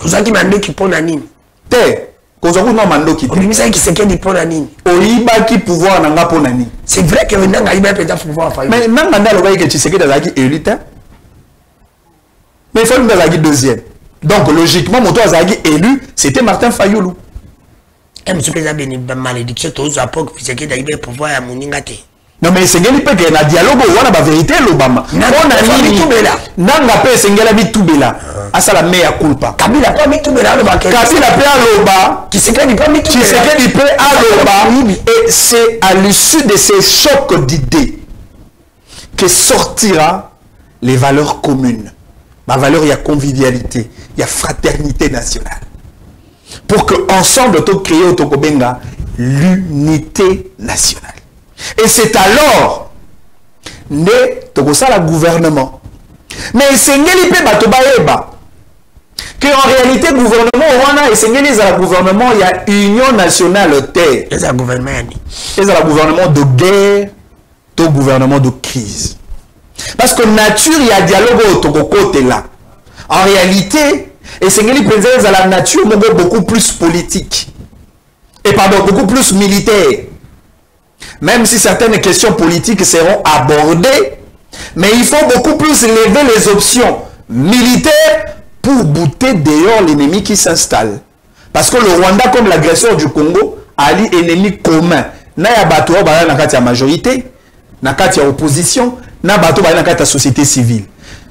Ozaki mandoki pona nini? Te. Kozaku no mandoki te. Obimisa ki Tshisekedi pona nini? Oyiba ki pouvoir nanga pona nini? C'est vrai que nanga iba peut pouvoir Fayoulou. Mais nanga ndalo ba que Tshisekedi azaki élu te. Mais il faut nous avoir deuxième. Donc logiquement, mon toit Azagi élu, c'était Martin Fayoulou. Et monsieur Président, une malédiction, tous les apôtres, puis c'est qu'il y a eu pouvoir à Mouningate. Non mais c'est qu'il y a un dialogue, on a la vérité, l'Obama. On a mis tout bela. Nanga pe sengela mi tout bela. Asa la mea culpa. Kabila pas mi tout bela, Kabila pe aloba. Qui c'est qu'il pas mi tout bela. Qui c'est qu'il peut aloba. Et c'est à l'issue de ces chocs d'idées que sortira les valeurs communes. Ma valeur, il y a convivialité, il y a fraternité nationale. Pour que ensemble, nous créions l'unité nationale. Et c'est alors né le gouvernement. Mais c'est que en réalité, le gouvernement, le gouvernement, il y a union nationale terre. C'est un gouvernement. C'est un gouvernement de guerre, un gouvernement de crise. Parce que nature, il y a dialogue au côté là. En réalité, et c'est que la nature beaucoup plus politique. Et pardon, beaucoup plus militaire. Même si certaines questions politiques seront abordées, mais il faut beaucoup plus lever les options militaires pour bouter dehors l'ennemi qui s'installe. Parce que le Rwanda, comme l'agresseur du Congo, a l'ennemi commun. na ya bato oyo bazali na kati ya majorité, na kati ya opposition, na bato bazali na kati ya société civile.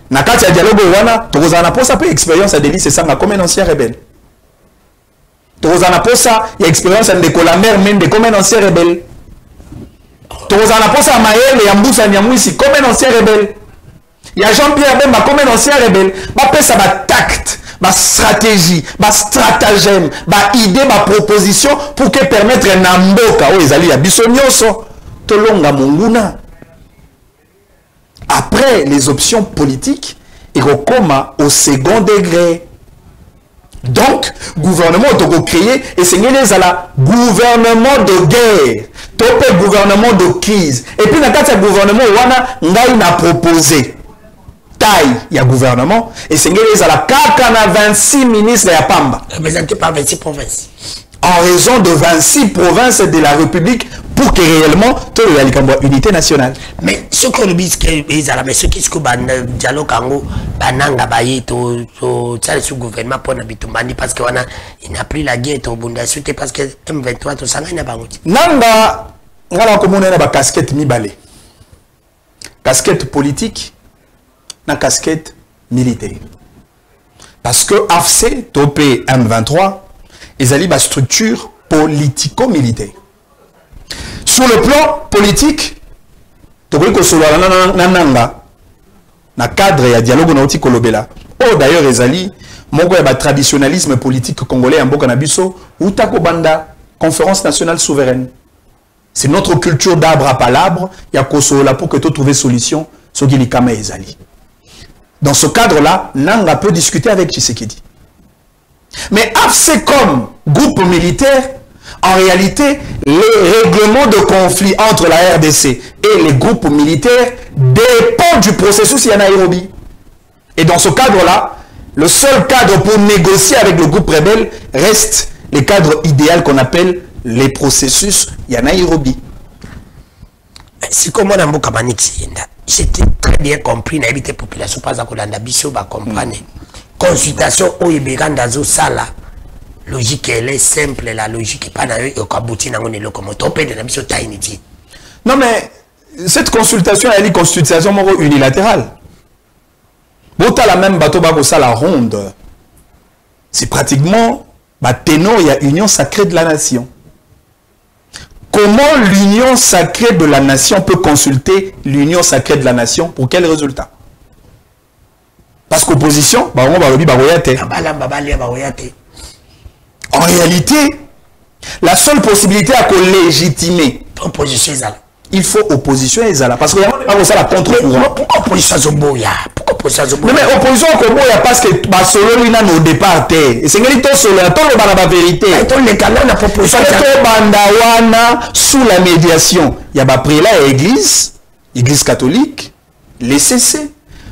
Na kati ya dialogue wana, tokozala na posa pe expérience ya Denis Esanga comme un ancien rebelle. Tokozala na posa ya expérience ya Ndeko Lambert Mende comme un ancien rebelle. Tokozala na posa ya Mayele ya Mbusa Nyamwisi comme un ancien rebelle. Ya Jean-Pierre Bemba comme un ancien rebelle. Ba pesa ba tact, ba stratégie, ba stratagème, ba idée, ba proposition pour que permettre na mboka o ezali ya biso nyonso tolonga monguna. Après les options politiques, il recommence au second degré. Donc, gouvernement autoco créé et c'est la gouvernement de guerre, topé gouvernement de crise. Et puis, dans le gouvernement, on a proposé taille, il y a gouvernement, et c'est la CAC 26 ministres de la Pamba. Représenté par 26 provinces. En raison de 26 provinces de la République pour que réellement tout le monde ait une unité nationale. Mais ce que nous disons, mais ce qui est dialogue kango bananga baye to ce gouvernement pour n'habitude parce que il n'a pris la guerre au Bunda suite parce que M23 to sanga na bango. Nanga ngala ko mona ba casquette mibale. Casquette politique na casquette militaire. Parce que AFC topé M23 ezali ba structure politico-militaire. Sur le plan politique, tokoli solo nananga na cadre ya dialogue na otiko lobela. Oh d'ailleurs ezali moko ya ba traditionnalisme politique congolais en mboka na biso utako banda conférence nationale souveraine. C'est notre culture d'arbre à palabre ya kosolola pour que tu trouver solution soki likama ezali. Dans ce cadre-là, Nanga peut discuter avec Tshisekedi. Mais AFC comme groupe militaire, en réalité, les règlements de conflit entre la RDC et les groupes militaires dépendent du processus à Nairobi. Et dans ce cadre-là, le seul cadre pour négocier avec le groupe rebelle reste le cadre idéal qu'on appelle les processus à Nairobi. C'est comme on a beaucoup j'étais très bien compris, na habité population pas à Kolanda Bisso va comprendre. Consultation au Iberandazo Sala. Logique elle est simple, la logique est pas dans le kabouti na ngone lokomoto pe de na biso tainiti. Non mais cette consultation elle est consultation unilatérale. Bota la même bateau ba la ronde. C'est pratiquement ba ténor il y a union sacrée de la nation. Comment l'union sacrée de la nation peut consulter l'union sacrée de la nation pour quel résultat? Parce qu'opposition, en réalité, la seule possibilité à légitimer opposition, il faut opposition et zala. Parce que ça la contre-courant. Pourquoi opposition Zoboya? Pourquoi opposition Zoboya? Mais opposition Zoboya parce que solo lui n'a au départ. Et c'est que solo la vérité. La proposition sous la médiation. Il y a prélat et église catholique, les CC,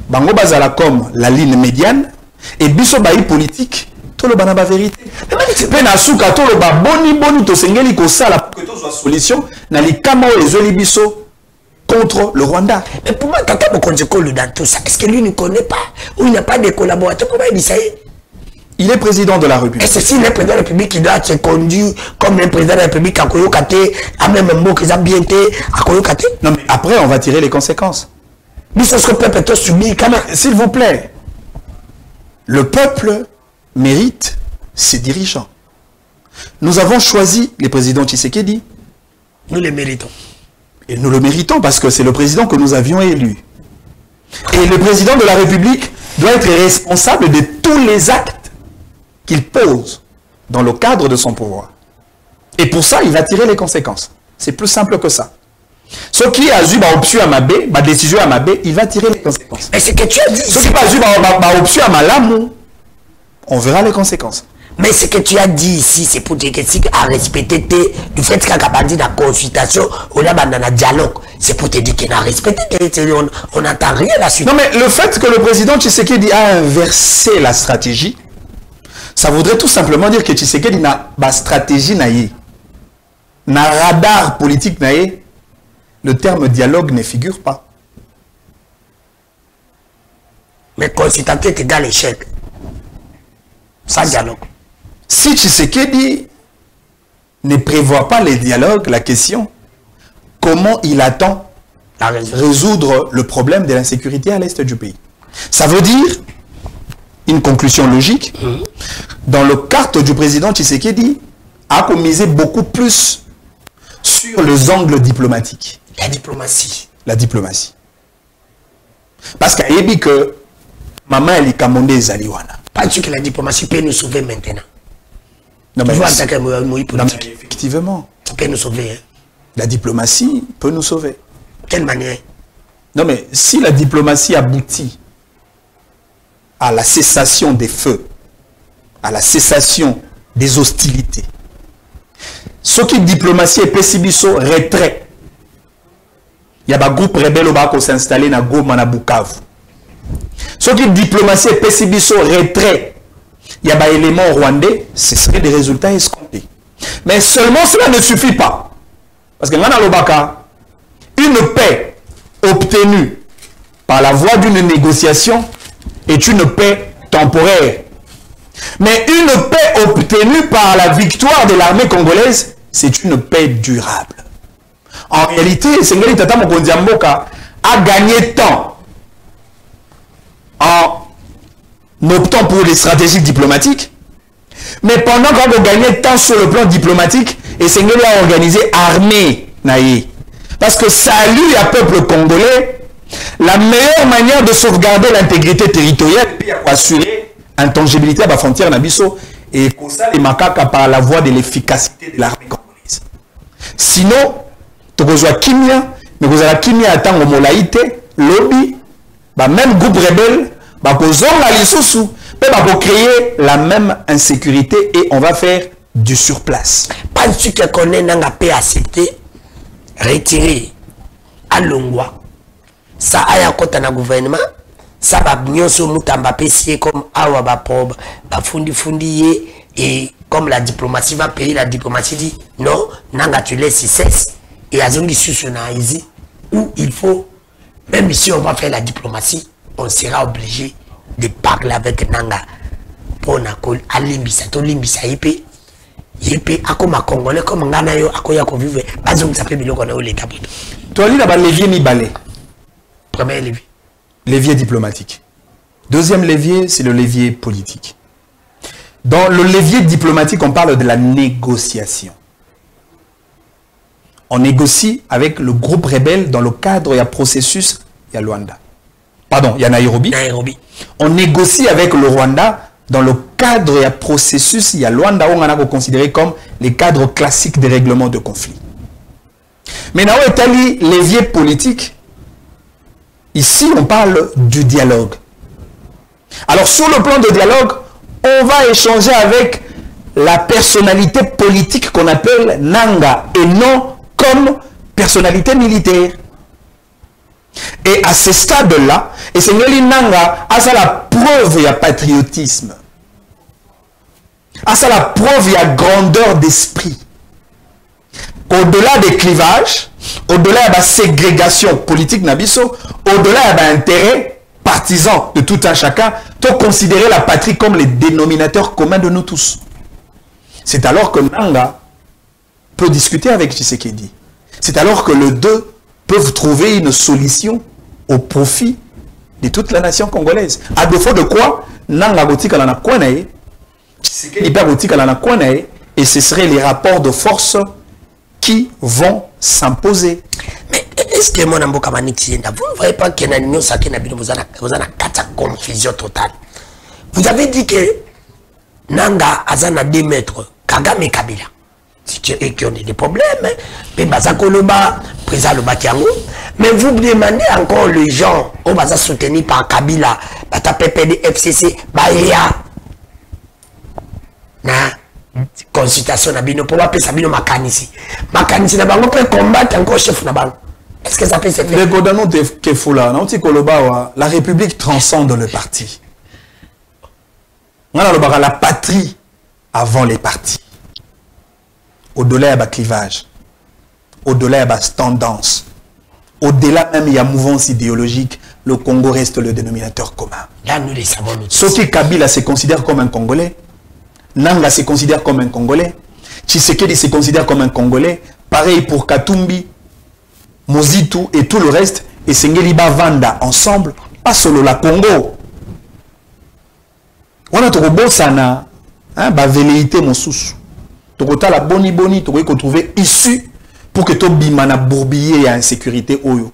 bango bazala comme la ligne médiane et biso baï politique. Tout le banaba vérité. Mais na souka tout le ba boni to sengeli ko sala pour que to soit solution na li kama les olibiso contre le Rwanda. Mais pour moi Tata Bokonzekolo dans tout ça, est-ce que lui ne connaît pas ou il n'y a pas de collaborateurs? Comment il dit ça? Il est président de la République. Et c'est si le président de la République qui doit se conduire comme le président de la République à Koyokate, à même un mot qu'ils ont bien été à Koyokate. Non mais après on va tirer les conséquences. Mais ce serait peut-être soumis quand même. S'il vous plaît. Le peuple mérite ses dirigeants. Nous avons choisi le président Tshisekedi. Nous le méritons. Et nous le méritons parce que c'est le président que nous avions élu. Et le président de la République doit être responsable de tous les actes qu'il pose dans le cadre de son pouvoir. Et pour ça, il va tirer les conséquences. C'est plus simple que ça. Ce qui a eu option à Mabé, décision à Mabé, il va tirer les conséquences. Mais c'est que tu as dit. Ce qui a eu option à Malamou, on verra les conséquences. Mais ce que tu as dit ici, c'est pour dire que si à respecter du fait qu'il y a dit la consultation, on a un dialogue, c'est pour te dire qu'il a respecté, on n'entend rien là-dessus. Non mais le fait que le président Tshisekedi a inversé la stratégie, ça voudrait tout simplement dire que Tshisekedi n'a pas stratégie naïe. Na radar politique naïe, le terme dialogue ne figure pas. Mais consultateur est dans l'échec. Sans dialogue. Si Tshisekedi ne prévoit pas les dialogues, la question, comment il attend résoudre le problème de l'insécurité à l'est du pays. Ça veut dire, une conclusion logique, dans le cadre du président Tshisekedi, a misé beaucoup plus sur les angles diplomatiques. La diplomatie. La diplomatie. Parce qu'il a dit que maman elle est kamondé zaliwana. Pas sûr que la diplomatie peut nous sauver maintenant. Non, mais effectivement. Ça peut nous sauver. Hein? La diplomatie peut nous sauver. Quelle manière? Non, mais si la diplomatie aboutit à la cessation des feux, à la cessation des hostilités, ce qui diplomatie est pessibiso retrait. Il y a un groupe rebelle qui s'installer dans Goma na Bukavu. Ce qui diplomatie est pessibiso retrait. Il y a un élément rwandais, ce serait des résultats escomptés. Mais seulement cela ne suffit pas. Parce que dans l'Obaka, une paix obtenue par la voie d'une négociation est une paix temporaire. Mais une paix obtenue par la victoire de l'armée congolaise, c'est une paix durable. En réalité, Sengeli Tata Mokonzi Mboka a gagné temps en optant pour les stratégies diplomatiques, mais pendant qu'on a gagné temps sur le plan diplomatique, et Sengeli a organisé armée naïe. Parce que salut à peuple congolais, la meilleure manière de sauvegarder l'intégrité territoriale et assurer intangibilité à la frontière Nabiso et pour ça les macaques par la voie de l'efficacité de l'armée congolaise. Sinon, tu reçois Kimia, mais vous avez Kimia attend au Molaïté, lobby, même groupe rebelle, pour créer la même insécurité et on va faire du surplace. Pas sûr que connaît n'a pas accepté, retirer à Longwa. Ça a un côté dans gouvernement, ça va bien sur Moutamba PC comme Awa Bapob, Fundi et comme la diplomatie va payer, la diplomatie dit non, nanga tu laisses cesse et à zone ici où il faut, même si on va faire la diplomatie, on sera obligé de parler avec Nanga pour à limbisa, to limbisa yépé à comme un Congolais comme un Ghana yo akoya ko vivre pas donc ça peut biloko na l'état. Toi li na levier ni balai. Premier levier. Levier diplomatique. Deuxième levier, c'est le levier politique. Dans le levier diplomatique, on parle de la négociation. On négocie avec le groupe rebelle dans le cadre, il y a processus, il y a Luanda. Pardon, il y a Nairobi. On négocie avec le Rwanda dans le cadre, il y a processus, il y a Luanda, où on a considéré comme les cadres classiques des règlements de conflit. Maintenant, Italie, levier politique, ici on parle du dialogue. Alors sur le plan de dialogue, on va échanger avec la personnalité politique qu'on appelle Nanga et non comme personnalité militaire. Et à ce stade-là, et c'est Nanga a ça la preuve, il y a patriotisme. A ça la preuve, il y a grandeur d'esprit. Au-delà des clivages, au-delà de la ségrégation politique Nabiso, au-delà de l'intérêt partisan de tout un chacun, de considérer la patrie comme les dénominateurs communs de nous tous. C'est alors que Nanga peut discuter avec Tshisekedi. C'est alors que les deux peuvent trouver une solution au profit de toute la nation congolaise. À défaut de quoi, Nanga Gotika la Nakwane, Tshisekedi peut Gotika la Nakwane, et ce seraient les rapports de force qui vont s'imposer. Mais est-ce que mon ambo Kamaniti, vous ne voyez pas qu'il y a une vous avez une confusion totale. Vous avez dit que Nanga Azana 2 mètres, Kagame et Kabila. Si tu es qui ont des problèmes, mais Bazakoloba, président Lobakiango, mais vous demandez encore les gens, on va soutenir par Kabila, Bata PPD, FCC, Baya. Na consultation na bino pour appeler Sabino Makanisi. Makanisi na bango peut combattre encore chef na bango. Est-ce que ça peut se faire? La République transcende le parti. La patrie avant les partis. Au-delà de clivage, au-delà de tendance, au-delà même il y a mouvance idéologique, le Congo reste le dénominateur commun. Là nous les savons. Ce qui Kabila se considère comme un Congolais, Nanga se considère comme un Congolais, Tshisekedi se considère comme un Congolais, pareil pour Katumbi, Mozitu et tout le reste, et Sengeli Bavanda ensemble, pas solo la Congo. On a trouvé Bossana, ba velléité mon sous. Tokota la boni boni, tu peux trouver issue pour que tu bimana bourbier et insécurité oyo.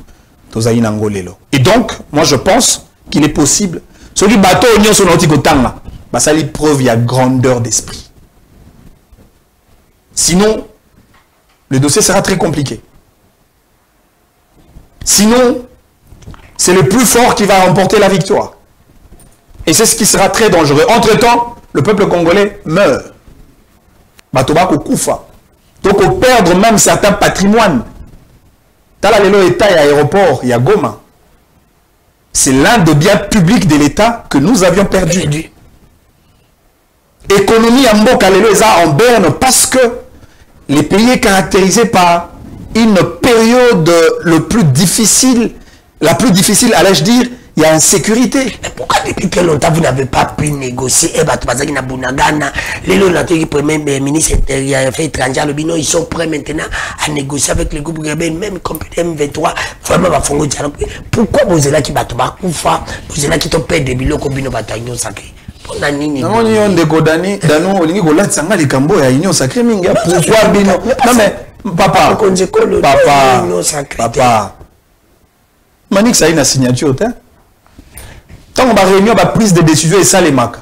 Et donc, moi je pense qu'il est possible. Ce qui bateau union sur notre côtanga, bah ça lui preuve il y a grandeur d'esprit. Sinon, le dossier sera très compliqué. Sinon, c'est le plus fort qui va remporter la victoire. Et c'est ce qui sera très dangereux. Entre-temps, le peuple congolais meurt. Batobako Koufa. Donc on perdre même certains patrimoines. Tala lelo État et aéroport, il y a Goma. C'est l'un des biens publics de l'État que nous avions perdu. Économie en Mboka lelo en berne parce que les pays est caractérisé par une période la plus difficile, allais-je dire, il y a insécurité. Mais pourquoi depuis que longtemps vous n'avez pas pu négocier? Eh bien, tu na Bunagana, les premier ministre intérieur et affaires étrangères, ils sont prêts maintenant à négocier avec les groupes rebelles, même comme M23, vraiment, pourquoi vous êtes là qui battent Bakoufa, vous êtes là qui t'ont payé des bilans comme une bataille sacrée? Pourquoi Bino? Non mais, papa, Manik, ça a une signature, hein? Tant qu'on va réunir la prise de décision et ça les marques.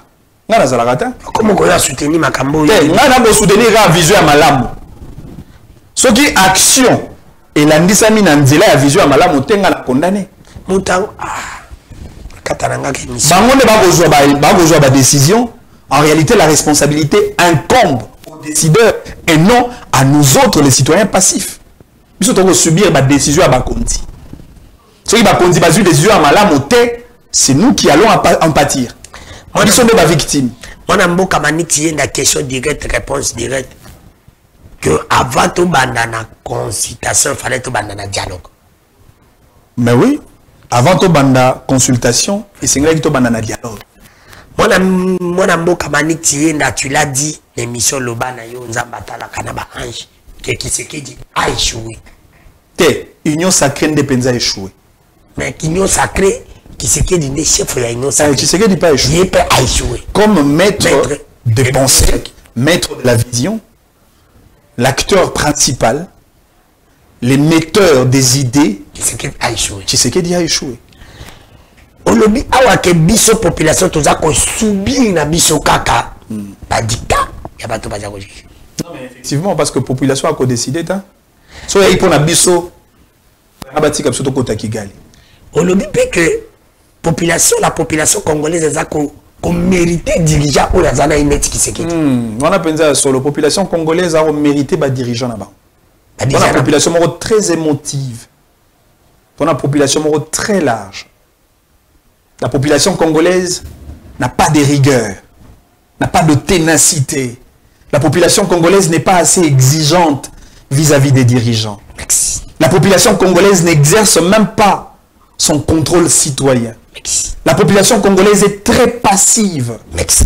Comment on a soutenu Makambo? On a soutenu la vision à Malamou. Ce qui est action et l'andisami Nandela la vision à Malamou, on a condamné. Bangonde va rejoindre la décision. En réalité, la responsabilité incombe aux décideurs et non à nous autres, les citoyens passifs. Nous devons subir la décision à Bakondi. Ce qui va conduire la décision à Malamou, c'est nous qui allons en pâtir. Ils sont des victimes. Mon ambo Kamaniti, une question directe, réponse directe. Que avant tout bandana consultation, il fallait tout bandana dialogue. Mais oui, avant tout bandana consultation, il fallait tout bandana dialogue. Mon ambo Kamaniti, tu l'as dit, l'émission Lobana yo Nzambata la Kanaba Ange, qui se dit a échoué. Union sacrée ne dépend pas échoué. Mais union sacrée, qui se dit des chefs, il y a union sacrée. Qui se dit pas échoué. Il peut échouer. Comme maître de pensée, maître de la vision, l'acteur principal, l'émetteur des idées, qui se dit a échoué. Qui se dit a échoué. On le dit, awa ke biso population tous a qu'on subit na biso kaka, pas dictat, y a pas tout pas dire. Non mais effectivement parce que population a co-décidé ta. So y a pour na biso abati comme surtout kota Kigali. On le dit que la population congolaise a qu'on mérité dirigeant ou la zana inet qui se quitte. On a pensé sur la population congolaise a mérité ba dirigeant là-bas. On a une population très émotive. On a une population très large. La population congolaise n'a pas de rigueur, n'a pas de ténacité. La population congolaise n'est pas assez exigeante vis-à-vis des dirigeants. La population congolaise n'exerce même pas son contrôle citoyen. La population congolaise est très passive.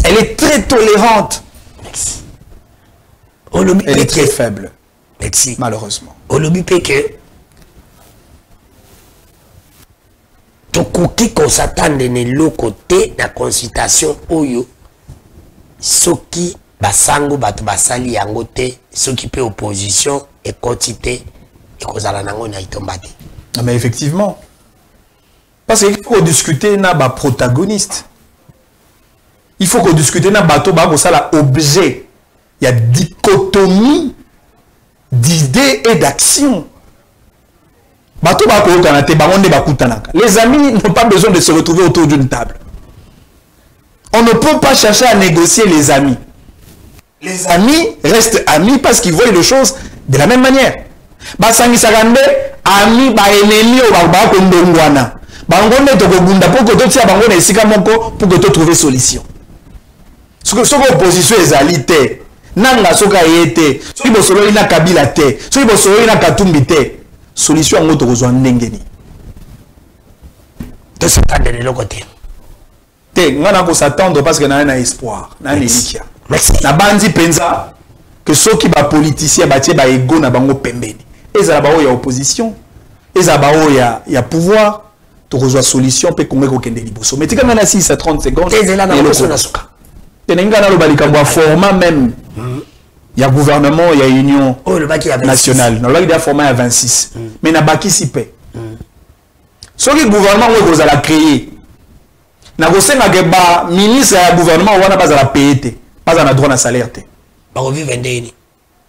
Elle est très tolérante. Elle est très faible. Malheureusement. Tokoki qu'on s'attende de l'autre côté la consultation oyo soki basango batu basali yango te soki pe opposition et quantité et kozala nango na itombate. Mais effectivement parce qu'il faut discuter na ba protagoniste. Il faut qu'on discute na bato ba ko sala objet. Il y a dichotomie d'idées et d'actions. Les amis n'ont pas besoin de se retrouver autour d'une table. On ne peut pas chercher à négocier les amis. Les amis restent amis parce qu'ils voient les choses de la même manière. Basangi Sarande, amis, ennemi, pour que tu trouves solution. Ce que l'opposition est alité, nanga soka yete, ce qui bosolo ina kabila te, ce qui bosolo ina katumbi te. Solution en autre besoin n'engeni. De s'attendre de l'autre côté. On a s'attendre parce que n'a un espoir, n'a un élikia. Na bandi penza que ceux qui ba politiciens bâtir ba ego na bango pembeni. Et ça ba ya opposition. ezaba il y a pouvoir to rejoindre solution pe Congo ko kende liboso. Mais tika na 6 à 30 secondes. Ezela na ko na suka. Tenenga na lo balika bo format même. Il y a gouvernement, il y a union nationale. Non, là il y a format à 26. Mais na baki si pe. Ce que le gouvernement vous a créé. Na ko senga ke ba ministre ya gouvernement wana pas à la payer pas à droit na salaire te. Ba ko vivre ndeni.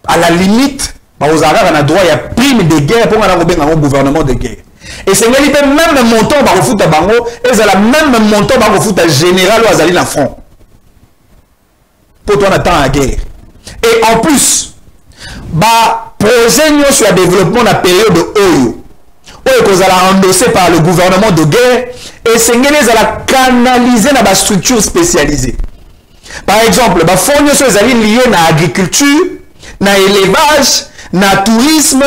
À la limite, vous avez un droit, il y a prime de guerre pour un gouvernement de guerre. Et c'est même montant par le foot à Bango, et c'est le même montant par le foot à général ou à Zali front. Pour toi, on attend la guerre. Et en plus, projet sur le développement de la période de Oyo, où vous allez endossé par le gouvernement de guerre, et c'est que canaliser dans la structure spécialisée. Par exemple, les fonds sur les liés à l'agriculture, na élevage, na tourisme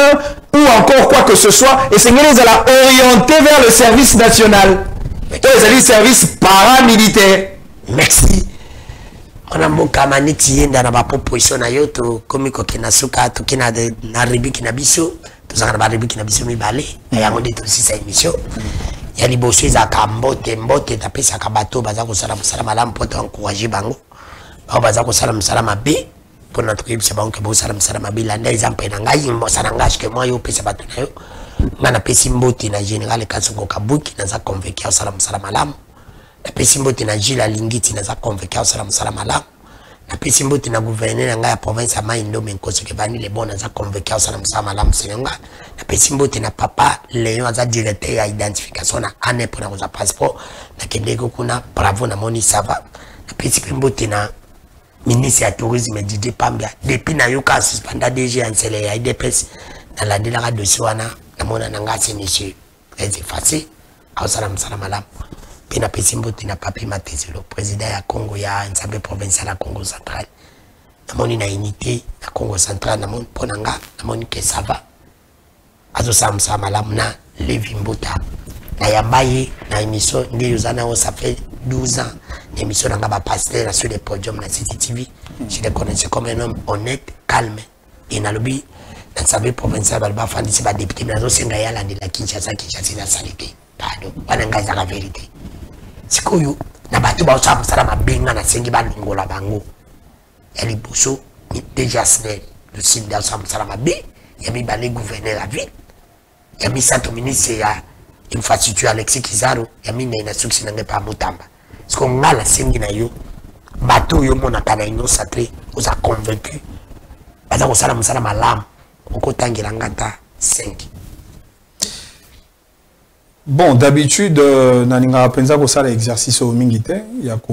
ou encore quoi que ce soit, et c'est qu'ils allaient orienter vers le service national. Ils allaient service paramilitaire. Merci. On a mon camarade qui est dans la proposition na yoto comme qui na suka to qui na ribi qui na biso, to ça na ribi qui na biso mi balé. Et on dit aussi sa émission. Il y a les bosses à Kambote, Mbote, tapé sa kabato, baza ko sala malam pour encourager bango. Baza ko sala mabe. Pour notre équipe, c'est bon que vous savez, ça m'a dit, l'exemple est engagé, ça n'engage que moi, je peux pas tout faire. On a pessimboté na général Kasongo Kabuki, na za convaincu au salam malam. Na pessimboté na Gila Lingiti, na za convaincu au salam malam. Na pessimboté na gouverneur na province à Maindo, mais cause que Bani les bons, na za convaincu au salam malam, c'est nga. Na pessimboté na papa, Léon a za directeur à identification na année pour na passeport, na Kendego kuna, bravo na moni ça va. Na pessimboté na ministre du tourisme Didier Pambia depuis na yoka suspenda DG Ansele ya IDPS dans la déclaration de Soana na mona nanga c'est monsieur très effacé au salam malam pena pesimbote na papi Matezelo président ya Congo ya Nzambe provincial ya Congo central na moni na unité na Congo central na moni ponanga na moni que ça va azo salam malam na Levi Mbota na yambaye na émission ndio zana ça fait 12 ans l'émission n'a pas passé sur les podiums de la CCTV. Je le connaissais comme un homme honnête, calme. Et dans le but, dans sa vie provinciale, il va faire des députés, mais il y a la Kinshasa, la salité. Pardon, on a la vérité. C'est que vous, na batu ba usama salama benga na sengi ba ngola bango. Ya li boso, déjà snel, le signe da usama salama B, ya mi balé gouverneur la ville. Ya mi centre ministre ya infrastructure Alexis Kizaro, ya mi na succès na pas Mutamba. Parce qu'on a la sengi na yo, bateau yo mona kana ino sacré, vous a convaincu. Baza ko sala musala malam, ko tangira ngata sengi. Bon, d'habitude, naninga penza ko sala exercice au mingite, ya ko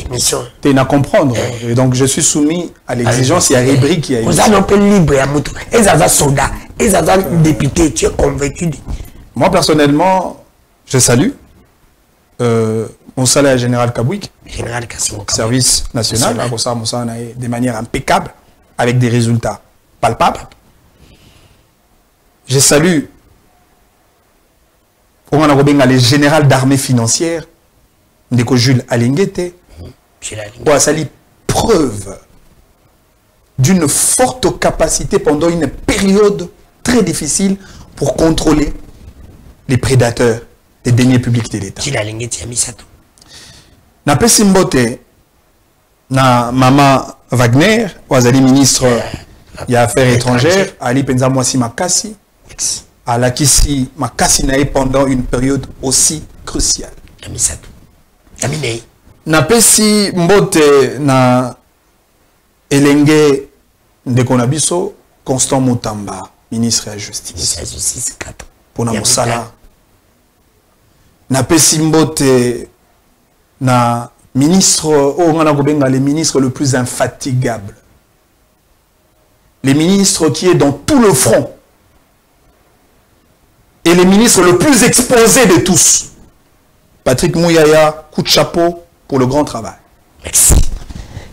mission. T'es na comprendre. Et donc je suis soumis à l'exigence, il y a rubrique qui a. Vous avez un peu libre à mutu. Et ça soldat, et ça député, tu es convaincu. Moi personnellement, je salue mon salaire général Kabouik, service national, de manière impeccable, avec des résultats palpables. Je salue le général d'armée financière, Ndeko Jules Alingete, pour a preuve d'une forte capacité pendant une période très difficile pour contrôler les prédateurs des deniers publics de l'État. Na Pesimbote, na Maman Wagner, Wazali ministre des Affaires étrangères, Ali Penza Mwasi Makasi, à la Kisi Makasi nae pendant une période aussi cruciale. Na Pesimbote, na Elenge Ndekonabiso, Constant Mutamba, ministre de la Justice. Pour na Moussala. Na Pesimbote, na ministre, le ministre le plus infatigable. Le ministre qui est dans tout le front. Et le ministre le plus exposé de tous. Patrick Mouyaya, coup de chapeau pour le grand travail. Merci.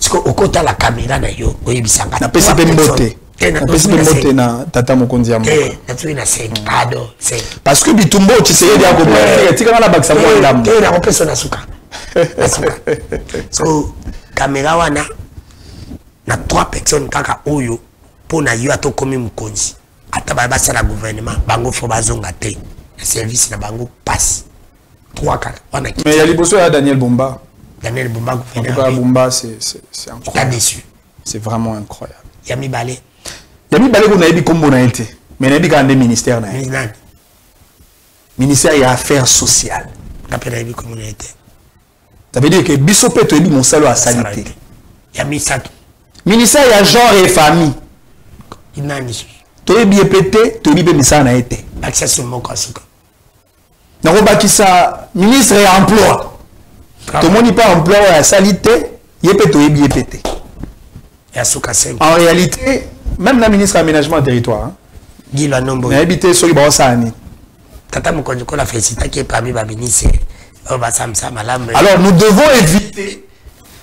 Parce qu'au côté de la caméra, na PCP Mbote. Na Tata Mokonzi Amo. Parce que Bitumbo, tu sais, il y a so caméra wana na 3 personnes kaka oyo pour na yo ato komi mukonzi Ata basa la gouvernement, bango faut bazonga te. Le service na bango passe. 3 4. Mais il y a l'Ibosso et Daniel Bumba. Daniel Bumba En tout cas, Bumba, c'est incroyable. T'as déçu. C'est vraiment incroyable. Yami Balé. Yami Balé, vous n'avez pas comme vous n'avez été. Mais vous n'avez pas des ministères. Ministère et Affaires sociales. Vous n'avez pas comme vous n'avez été. Ça veut dire que Bissopé, tu as dit mon salaire à sanité. Yami Sato. Ministère, il y a genre et famille. Il n'a ni. Tu as bien pété, tu as bien mis ça en été. Accès sur mon corps. Dans le ça, ministre et emploi. Tout le monde n'est pas emploi à salité, il est bien pété. En réalité, même le ministre de l'aménagement territoire, il a habité sur le Bassani. Tata Moukonjoko la félicité qui est parmi les ministres. Alors nous devons éviter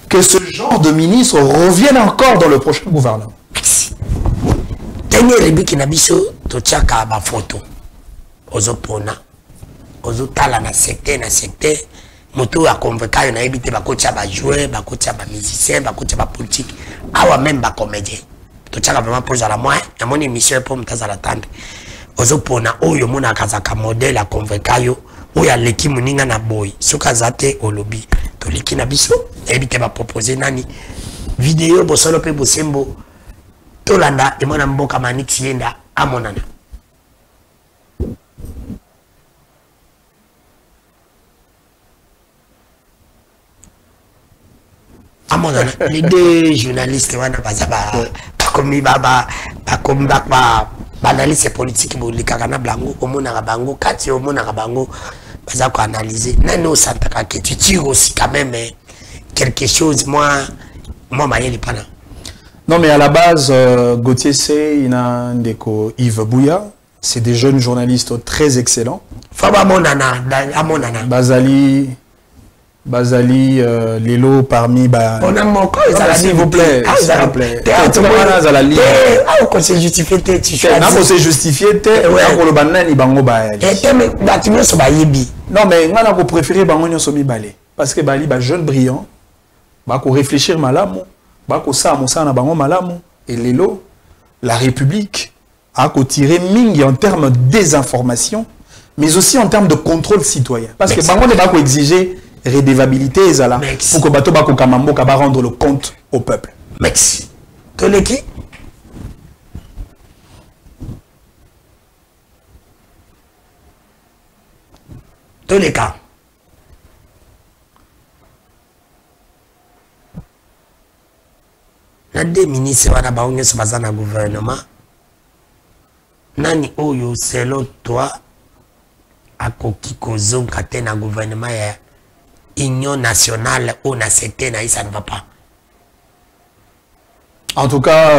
que ce genre de ministre revienne encore dans le prochain gouvernement. Dernier rébi qui n'a biso, tu tchaka ma photo. Ozopona. Ozotala na secteur, moto a convoqué, on a évité bakocha ba joueur, bakocha ba musicien, bakocha ba politique, awa même ba comédien. Tu tchaka vraiment pour la moi, et mon émission pour me taza la tante. Ozopona, oyo mona kazaka modèle a convoqué yo. Oya leki muninga na boy soka zate olobi to leki na biso ebite ba proposer nani vidéo bosolo pe bosembo to landa e mona mboka manix yenda amonana les deux journalistes wana bazaba komi baba komi ba analyse politique bolikaka na blango omona bango kati omona bango baza ko analyser nani au santaka que tu tires aussi quand même quelque chose moi mayeli pana. Non mais à la base Gauthier C, il a ndeko Yves Bouya, c'est des jeunes journalistes très excellents. Faba monana amonana Bazali Lelo parmi on a mon corps s'il vous plaît s'il vous plaît on s'est justifié tu s'est justifié pour le banani bango ba non mais ngana ko préférer bango nyoso mibale parce que bali ba jeune brillant ba ko réfléchir malamu ba ko sa na bango malamu et Lelo la République a ko tirer mingi en termes de désinformation mais aussi en termes de contrôle citoyen parce que bango ne ba ko exiger redevabilité ezala pour que bato bako kamambo ka ba rendre le compte au peuple. Merci. Toleki Toleka na deux ministres wana baonye so bazana gouvernement nani oyo selon toi akoki kozonga te na gouvernement ya Union nationale ou na secteur ça ne va pas. En tout cas,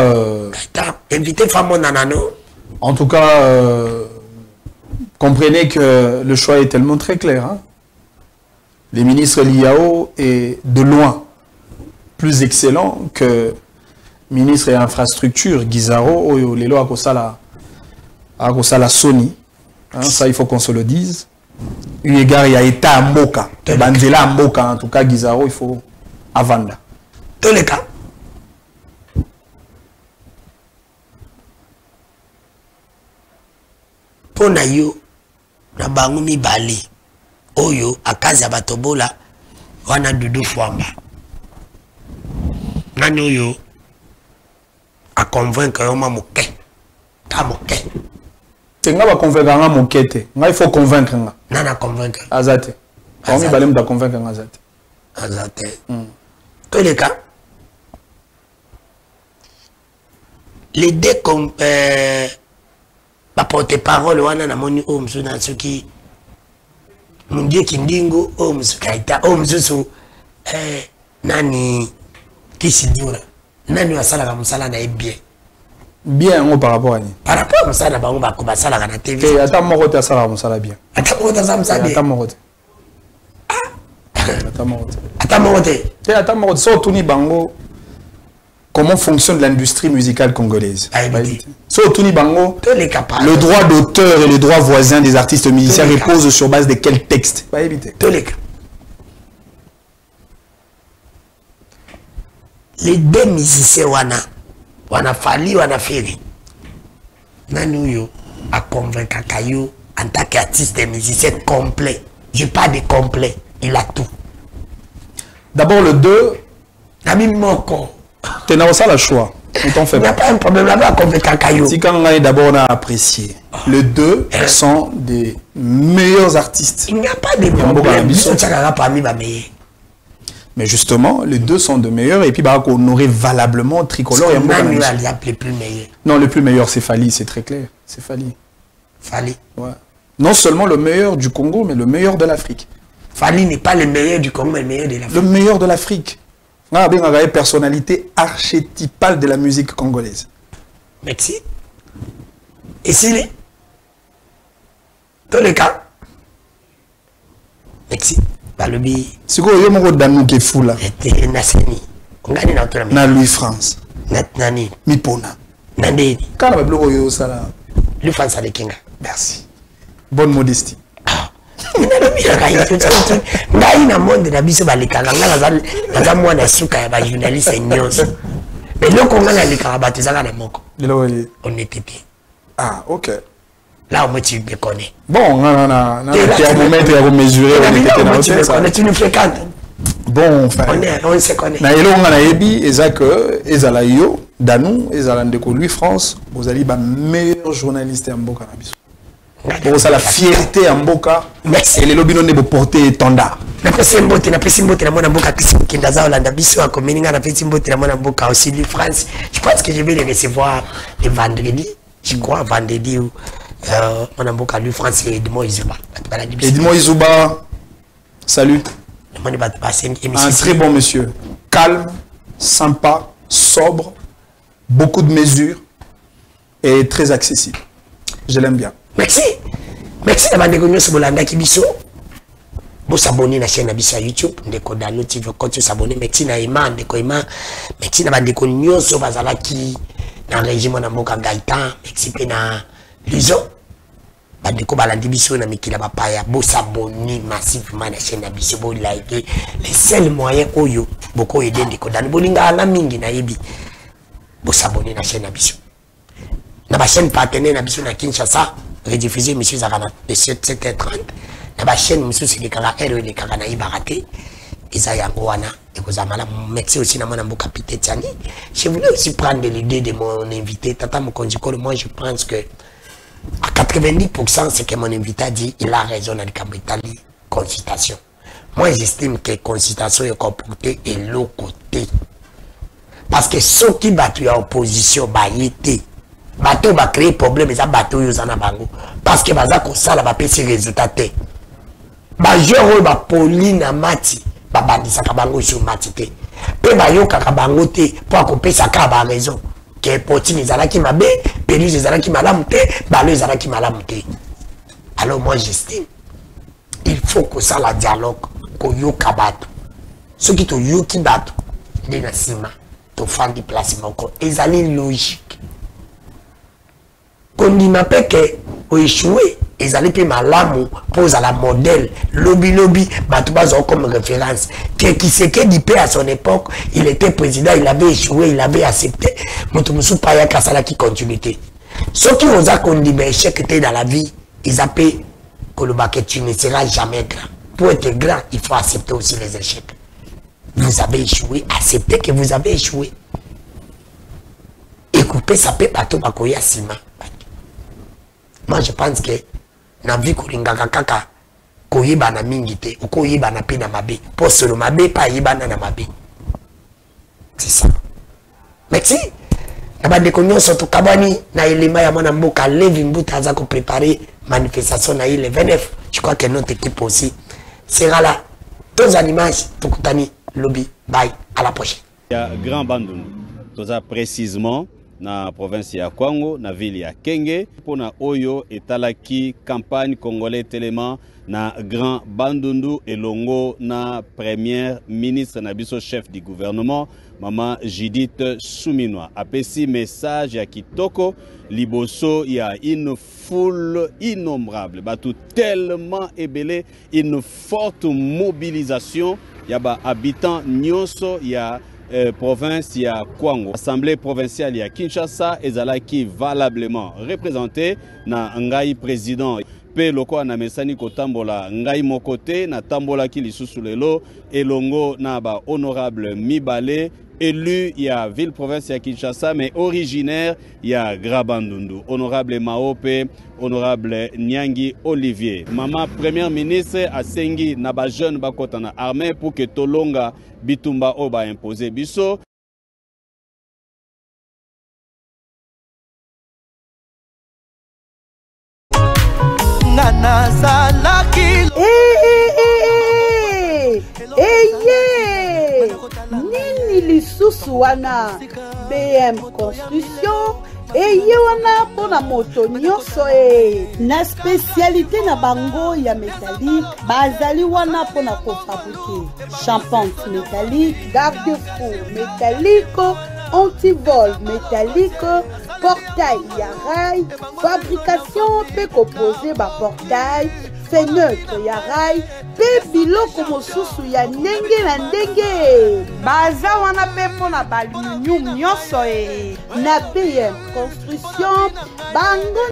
invité Famon Nanano. En tout cas, comprenez que le choix est tellement très clair. Hein? Les ministres Liao est de loin plus excellent que ministre et infrastructure Guizaro ou les lois à la Sony. Hein? Ça, il faut qu'on se le dise. Eu égard, il y a État à Moka. Banzela à Moka, en tout cas, Guizaro, il faut avanda. Tous les cas. Pour Nayo, na bangu Bali, Oyo, Akaza Batobola, wana Dudu Fwamba. Nani Oyo, a convaincre Yoma Moke. Ta Moke. C'est nga convaincre nga mokete. Nga il faut convaincre nga. Nana convaincre. Azate. Omi balem da convaincre nga azate. Azate. Tous les cas. Les deux comme ma porte-parole wana na moni o msu na suki mundie kindingo o msu kaita o msu nani kisidiora nani wasala ka musala na bien. Bien par rapport à ni. Par rapport à ça, on va commencer à la TV. Et attends, mon côté, ça va bien. Attends, mon côté, ça va bien. Attends, mon côté. Attends, mon côté. Attends, mon côté. Surtout ni bango. Comment fonctionne l'industrie musicale congolaise? Surtout ni bango. Le droit d'auteur et le droit voisin des artistes musiciens reposent sur base de quels textes? Pas éviter. Les deux musiciens wana fali wana feri Nanuyo a convaincu Kayo en tant qu'artiste et musicien complet. Je parle de complet. Il a tout. D'abord le 2. Nami Moko. Tu n'as pas le choix. On t'en fait Il n'y a pas un problème là-bas à convaincre Kayo. Si quand on a d'abord on a apprécié. Les deux sont des meilleurs artistes. Il n'y a pas de problème. Mais justement, les deux sont de meilleurs et puis bah, on aurait valablement tricolore et les plus meilleurs. Non, le plus meilleur c'est Fally, c'est très clair. C'est Fally. Fally. Ouais. Non seulement le meilleur du Congo, mais le meilleur de l'Afrique. Fally n'est pas le meilleur du Congo, mais le meilleur de l'Afrique. Le meilleur de l'Afrique. On a bien une personnalité archétypale de la musique congolaise. Merci. Et s'il est dans le cas, merci. C'est quoi le mot d'Anou qui est fou là? Na Louis France. Nani. Mipona. Nandé. Quand on a bloqué ça là. Louis France avec Kinga. Merci. Bonne modestie. Ngai monde na biso balekanga nga mwana suka ya ba journaliste nyonso. Mais loko nga na lekanga bato zaka na moko. On était bien. Ah, OK. Là, on tu me connais. Bon, on a thermomètre et à mesurer. Tu nous fréquentes. Bon, enfin. On se connaît. Na elo nga na yebi ezaka ezala yo Danou ezala ndeko Louis France, vous allez ba meilleur journaliste en Mboka na biso. Pour ça la fierté en Mboka. Merci. Et les lobby non porter étendard. Na pesi mbote na mwana Mboka kisi kinda za Olanda biso a komeninga na pesi mbote na mwana Mboka aussi Louis France. Je pense que je vais les recevoir le vendredi. Je crois vendredi ou mon Mboka Louis France et Edmond Izuba. Edmond Izuba, salut. Un très bon monsieur. Calme, sympa, sobre, beaucoup de mesures et très accessible. Je l'aime bien. Merci. Merci d'avoir déconnu ce Bolanda qui biso. Vous s'abonner à la chaîne à YouTube. Ndeko Danou TV. Quand tu s'abonnes, merci na Ima, Ndeko Ima. Merci d'avoir déconnu ce Bazala qui dans le régime de Mboka Gaïtan. Merci na Lizo. Bandeko balandi biso na mikila bapaya bo s'abonner massivement na chaîne na biso bo liker les seuls moyens oyo boko aider Ndeko Danou bolinga na mingi na yebi bo s'abonner na chaîne na biso na ba chaîne partenaire na biso na Kinshasa rediffuser monsieur Zakana de 7h30 na ba chaîne monsieur Sikala RE le kaka na ibarate eza yango wana ekozamala. Merci aussi na mwana Mboka Pité Tiani. Je voulais aussi prendre l'idée de mon invité Tata Mokonjikolo. Moi je pense que à 90%, ce que mon invité a dit, il a raison dans le Cambritali, consultation. Moi, j'estime que consultation est comportée et l'autre côté. Parce que ceux qui battent en opposition, bateau va créer problème, et ça bateau yozana bango. Parce que bazako ça va passer résultat. Bajero ba Pauline Mati, babandisa kabango sur Matite. Pe bayo kakabango te pour accomplir sa kaba raison. Que Potine ezalaki mabe, Pélis ezalaki malamu te, Balo ezalaki malamu te. Alors moi j'estime, il faut que ça la dialogue, que yoka bato. Ceux qui te yoki bato, les nasima, te font des placements, ezali logique. Qu'on dit ma pe que au échoué, ezali pe malamu pose à la modèle, lobby, bato bazo comme référence. Qui sait que Dipé à son époque, il était président, il avait échoué, il avait accepté. Moutoumousou Paya Kassala qui continuité. Ceux qui osent qu'on dit, mais échec était dans la vie, ils appellent que tu ne seras jamais grand. Pour être grand, il faut accepter aussi les échecs. Vous avez échoué, acceptez que vous avez échoué. Et couper, ça peut pas tout bakoya sima. Moi, je pense que dans la vie, kaka koyeba na mingite, ou koyeba na pe na mabe. Pour se le mabe, pas yeba na mabe. C'est ça. Merci. Nabande konyo soto kabani na elema ya mwana Mboka Levi Mbuta aza ko préparer manifestation na ile 29. Je crois que notre équipe aussi sera là. Tous animages, tukutani lobby. Bye, à la prochaine. Il y a Grand Bandundu. Tout ça précisément na province ya Kwango, na ville ya Kenge, pour na Oyo etalaki campagne congolais tellement na Grand Bandundu elongo na première ministre na biso chef du gouvernement Maman Judith Suminwa apesi message ya kitoko liboso ya une foule innombrable batu tellement ébélé une forte mobilisation ya ba habitants nyonso ya province ya Kwango. Assemblée provinciale ya Kinshasa ezalaki valablement représentée na ngai président pe loko na mesani kotambola ngai mokote na tambola ki lisusu lelo elongo na ba honorable mibale élu ya ville province ya Kinshasa mais originaire ya Grabandundu, honorable Maope, honorable Nyangi Olivier. Mama première ministre asengi na ba jeune bakota na armée pour que tolonga bitumba oba imposer biso. Nini lisusu wana BM Construction eye wana pona moto nyonso na spécialité na bango ya métallique bazali wana pona kofabriquer charpente métallique, garde-fou métallique, antivol métallique, portail ya rail, fabrication pe composé ba portail, fenêtre ya rail, pe biloko mosusu ya ndenge na ndenge. Baza wana pe pona ba aluminium nyonso na BM Construction bango